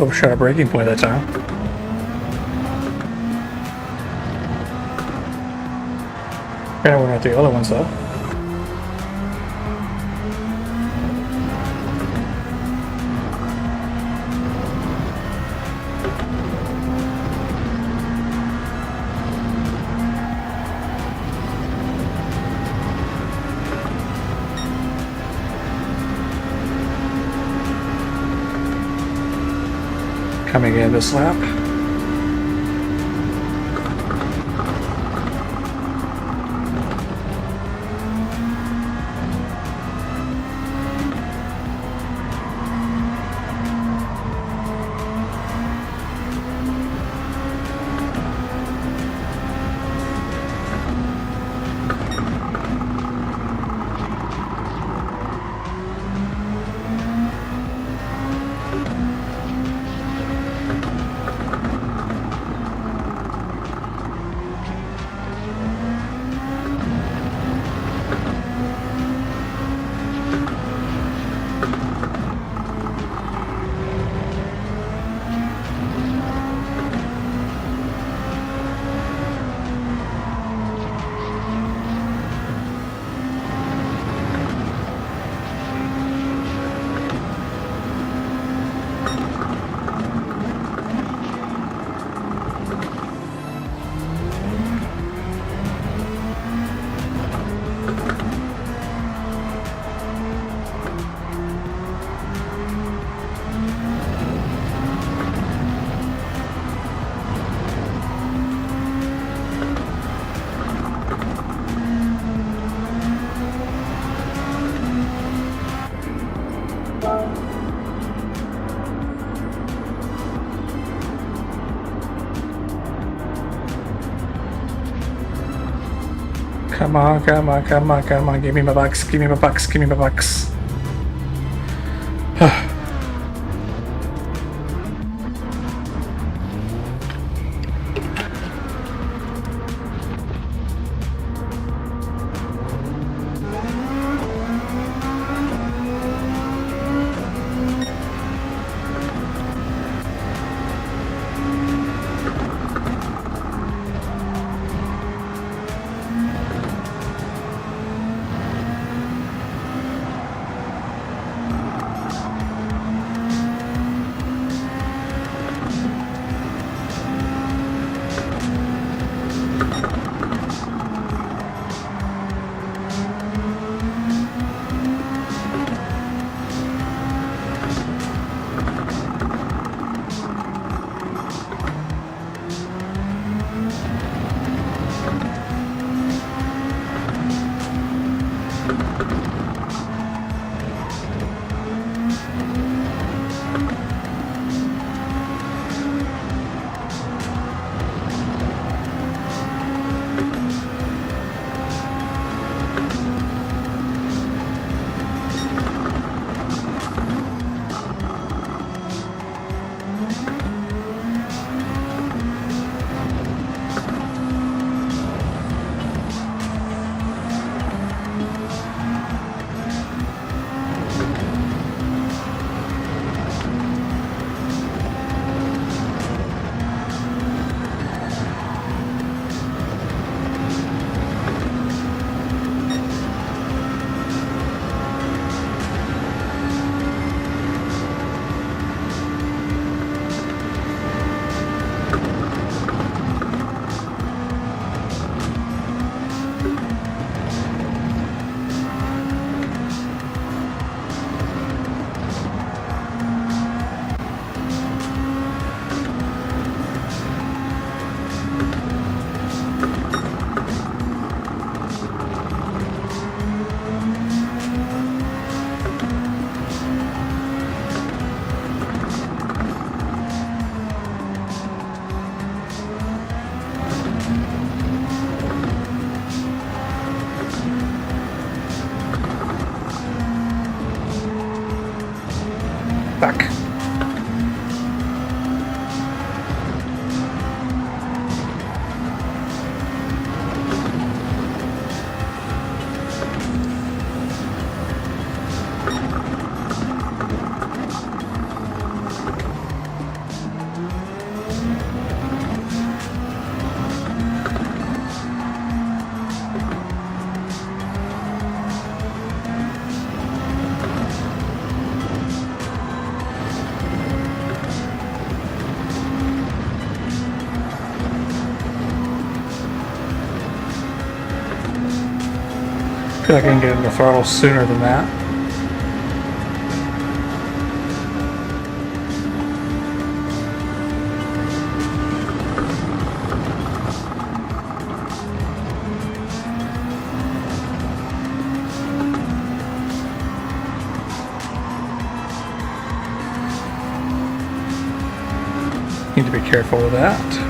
Overshot a braking point that time. Yeah, we're not the other ones though. Coming in this lap. Come on, come on, come on, come on. Give me my bucks, give me my bucks, give me my bucks. feel like I can get in the throttle sooner than that. Need to be careful with that.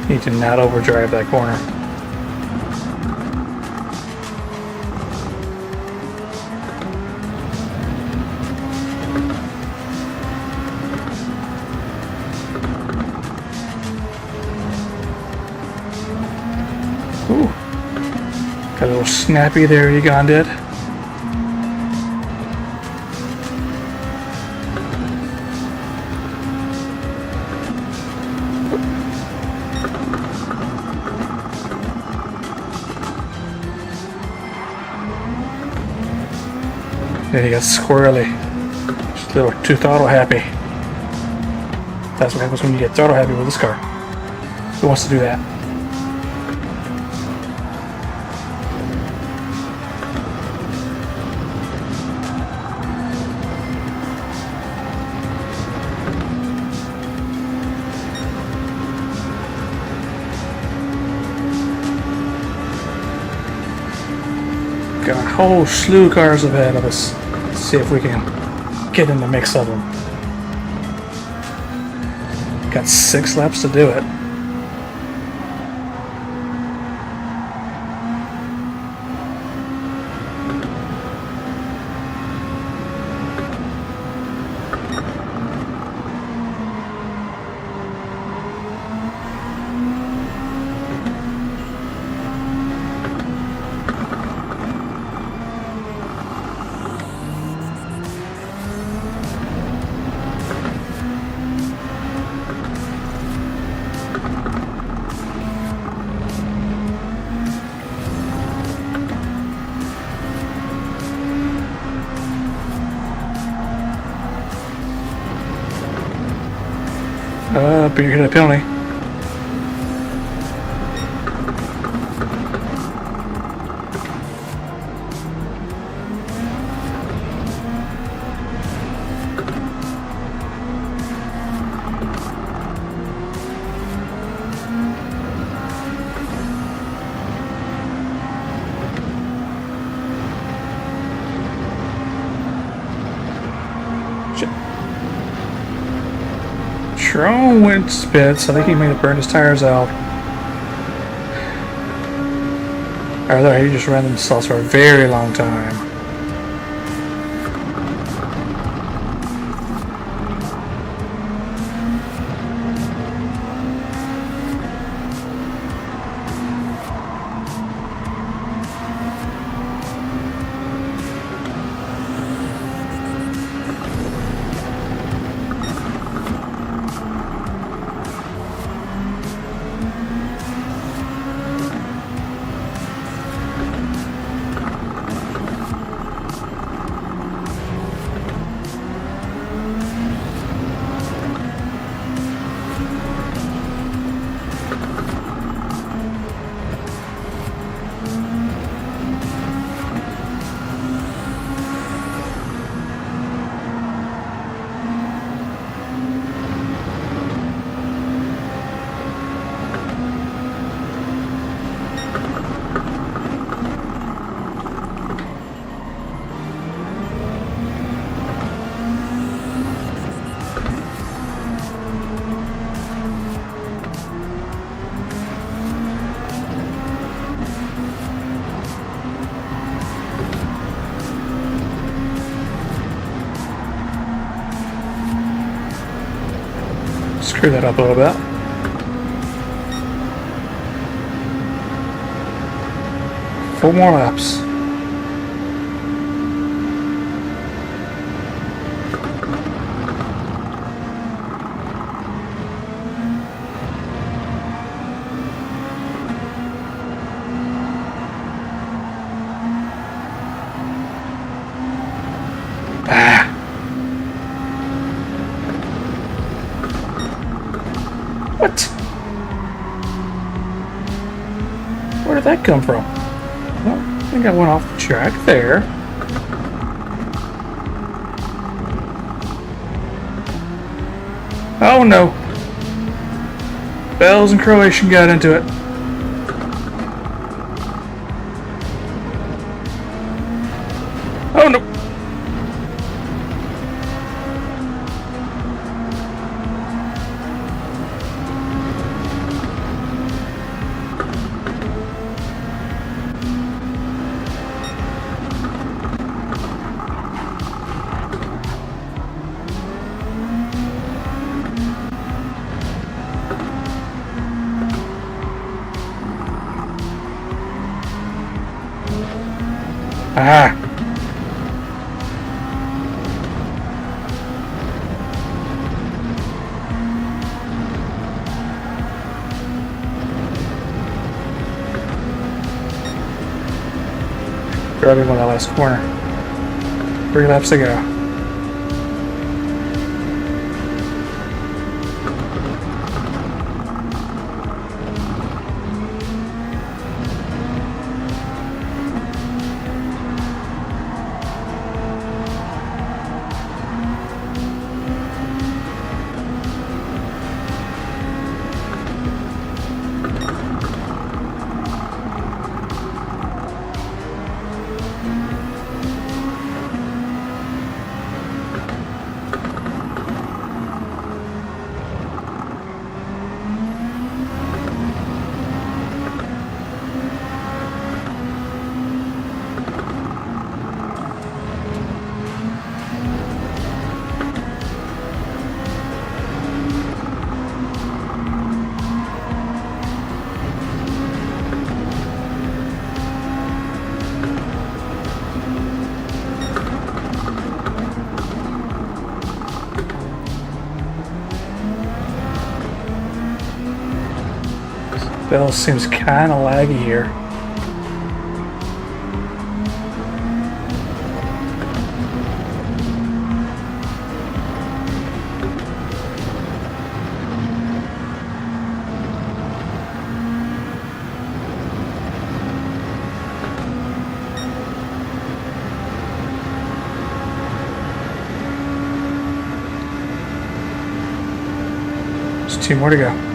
Need to not overdrive that corner. Ooh. Got a little snappy there, Egon did. Then he got squirrely. Just a little too throttle happy. That's what happens when you get throttle happy with this car. Who wants to do that? Got a whole slew of cars ahead of us. Let's see if we can get in the mix of them. Got 6 laps to do it. But you're gonna get a penalty. Jerome went to pits. I think he may have burned his tires out. Or there, he just ran themselves for a very long time. Screw that up a little bit. Four more laps. What? Where did that come from? Well, I think I went off the track there. Oh no! Bells and Croatian got into it. Oh no! Ah! Driving on that last corner. 3 laps to go. Bell seems kind of laggy here. There's 2 more to go.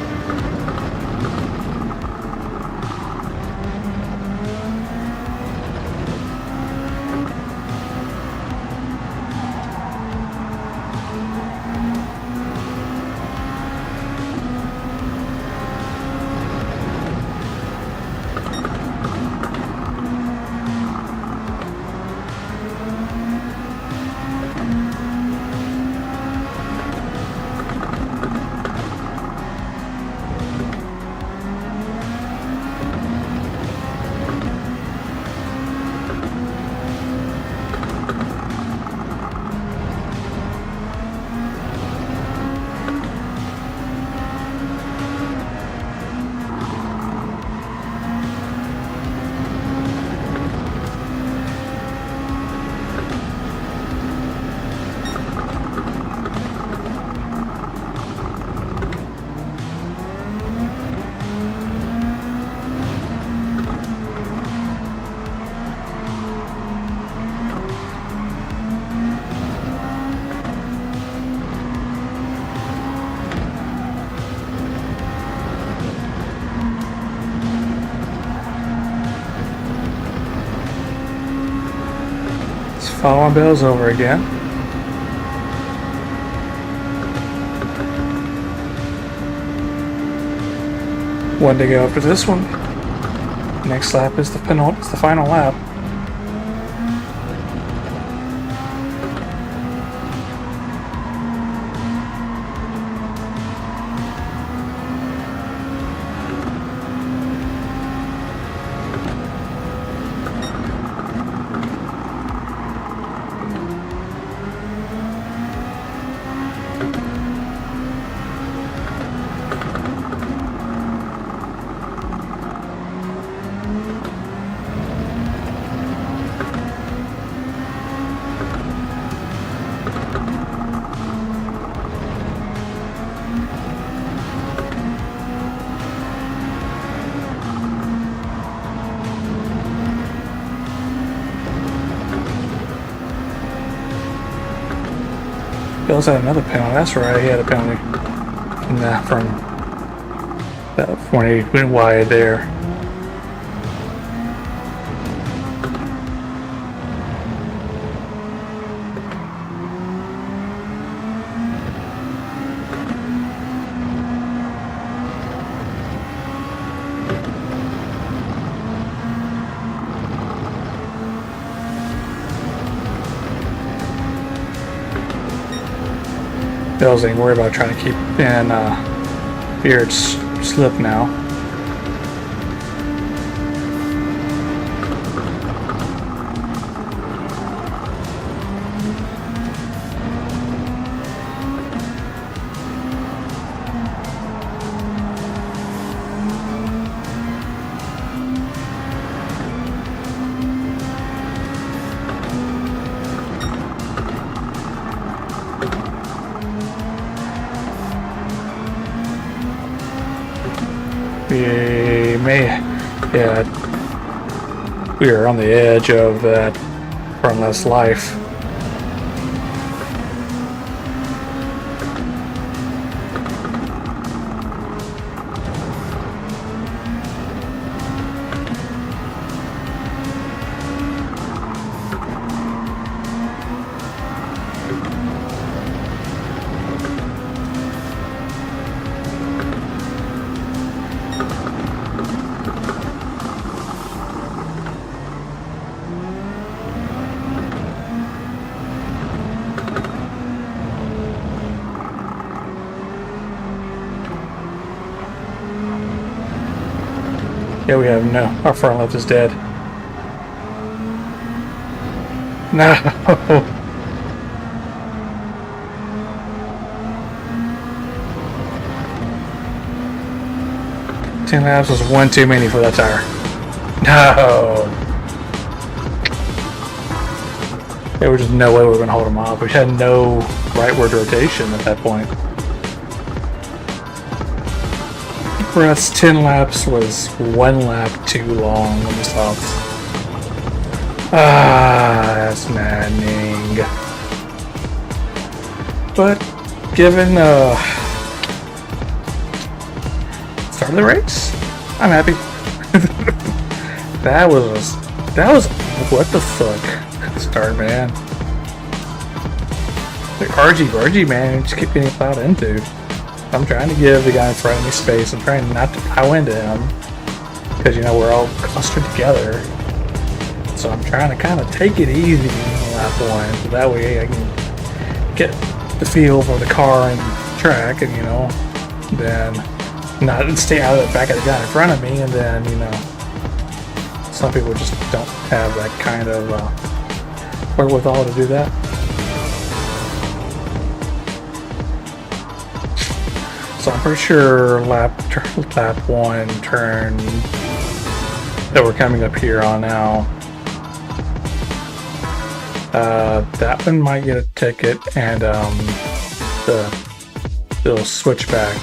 Following Bell's over again. One to go after this one. Next lap is the final lap. else had another penalty. That's right, he had a penalty from that when he went wide there. Bills ain't worried about trying to keep in Beard's slip now. We are on the edge of that runless life. Yeah, we have no. Our front left is dead. No. 10 laps was one too many for that tire. No. There was just no way we were going to hold him off. We had no rightward rotation at that point. For us, 10 laps was 1 lap too long on the softs. Ah, that's maddening. But given start of the race, I'm happy. that was what the fuck start, man. Like RG man, just keep getting plowed into. I'm trying to give the guy in front of me space. I'm trying not to plow into him because, you know, we're all clustered together. So I'm trying to kind of take it easy on lap one, so that way I can get the feel for the car and the track, and, you know, then not stay out of the back of the guy in front of me. And then, you know, some people just don't have that kind of wherewithal to do that. So I'm pretty sure lap 1 turn that we're coming up here on now, that one might get a ticket, and they'll switch back.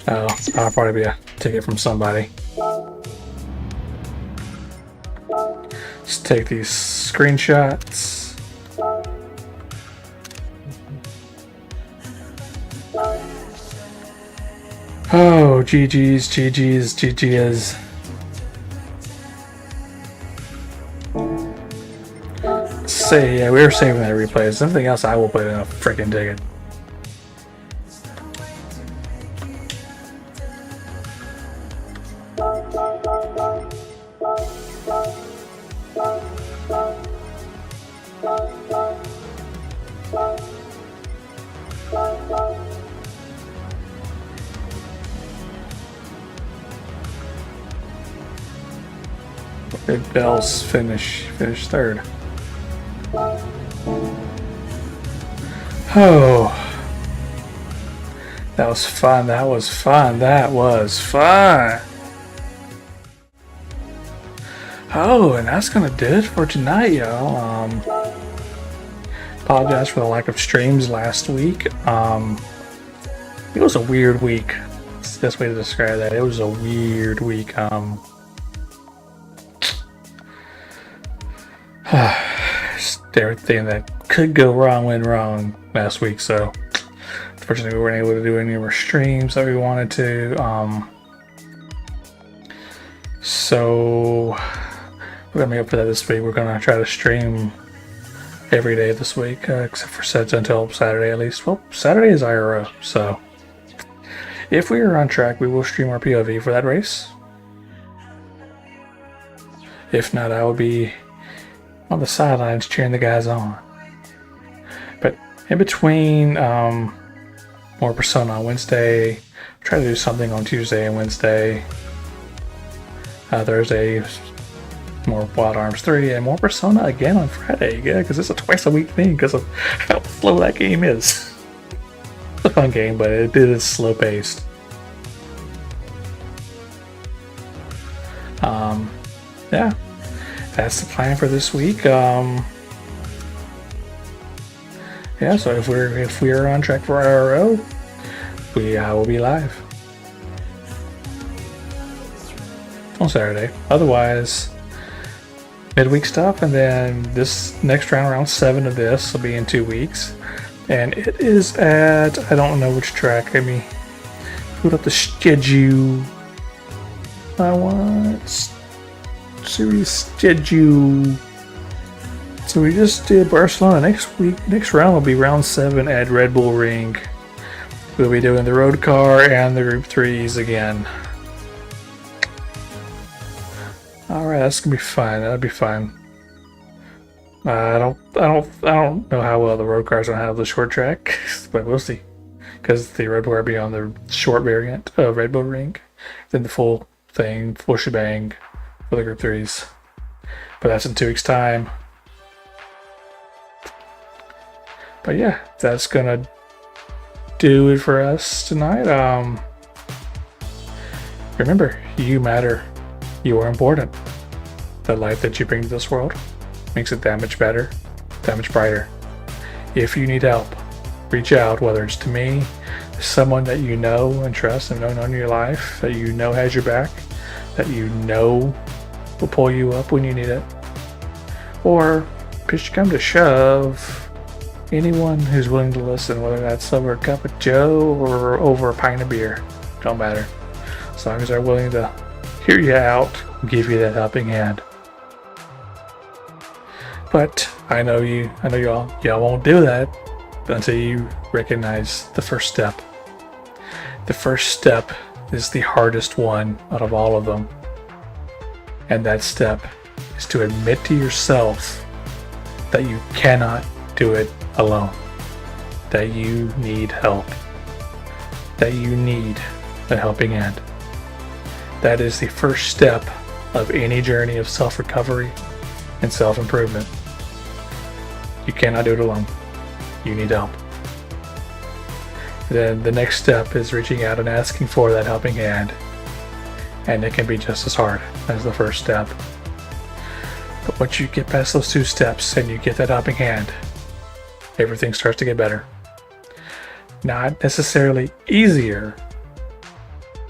Oh, that'll probably be a ticket from somebody. Let's take these screenshots. Oh, GG's. Say, yeah, we were saving that replay. Something else I will put in a freaking ticket. Big Bells finish third. Oh, that was fun. Oh, and that's gonna do it for tonight, y'all. Apologize for the lack of streams last week. It was a weird week. That's the best way to describe that. It was a weird week. everything that could go wrong went wrong last week. So unfortunately, we weren't able to do any more streams that we wanted to. So we're gonna make up for that this week. We're gonna try to stream every day this week, except for sets until Saturday at least. Well, Saturday is IRO, so if we are on track, we will stream our POV for that race. If not, I will be on the sidelines cheering the guys on. But in between, more Persona on Wednesday, try to do something on Tuesday and Wednesday. Thursday, more Wild Arms 3, and more Persona again on Friday. Yeah, because it's a twice a week thing because of how slow that game is. It's a fun game, but it is slow paced. Yeah, that's the plan for this week. Yeah, so if we are on track for IRO, we will be live on Saturday. Otherwise, midweek stuff, and then this next round 7 of this will be in 2 weeks, and it is at, I don't know which track. Let me put up the schedule. I want series schedule. So we just did Barcelona. Next round will be round 7 at Red Bull Ring. We'll be doing the road car and the Group 3s again. Alright, that's gonna be fine. That'll be fine. I don't know how well the road cars will handle the short track, but we'll see. Because the Red Bull will be on the short variant of Red Bull Ring, then the full thing, full shebang for the Group 3s. But that's in 2 weeks' time. But yeah, that's gonna do it for us tonight. Remember, you matter. You are important. The light that you bring to this world makes it that much better, that much brighter. If you need help, reach out, whether it's to me, someone that you know and trust and know in your life, that you know has your back, that you know will pull you up when you need it, or push come to shove, anyone who's willing to listen, whether that's over a cup of joe or over a pint of beer, don't matter. As long as they're willing to hear you out, give you that helping hand. But I know y'all won't do that until you recognize the first step. The first step is the hardest one out of all of them. And that step is to admit to yourself that you cannot do it alone. That you need help. That you need a helping hand. That is the first step of any journey of self-recovery and self-improvement. You cannot do it alone. You need help. Then the next step is reaching out and asking for that helping hand. And it can be just as hard as the first step. But once you get past those 2 steps and you get that helping hand, everything starts to get better. Not necessarily easier,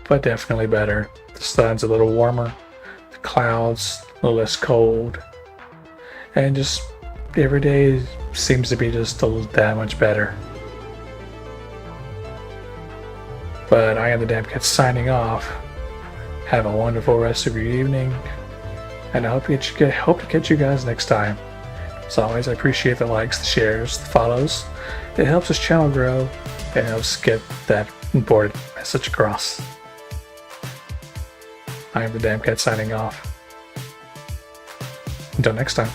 but definitely better. The sun's a little warmer, the clouds a little less cold, and just every day seems to be just that much better. But I am the Damn Cat signing off. Have a wonderful rest of your evening, and I hope to catch you guys next time. As always, I appreciate the likes, the shares, the follows. It helps this channel grow and helps get that important message across. I am the Damn Cat signing off. Until next time.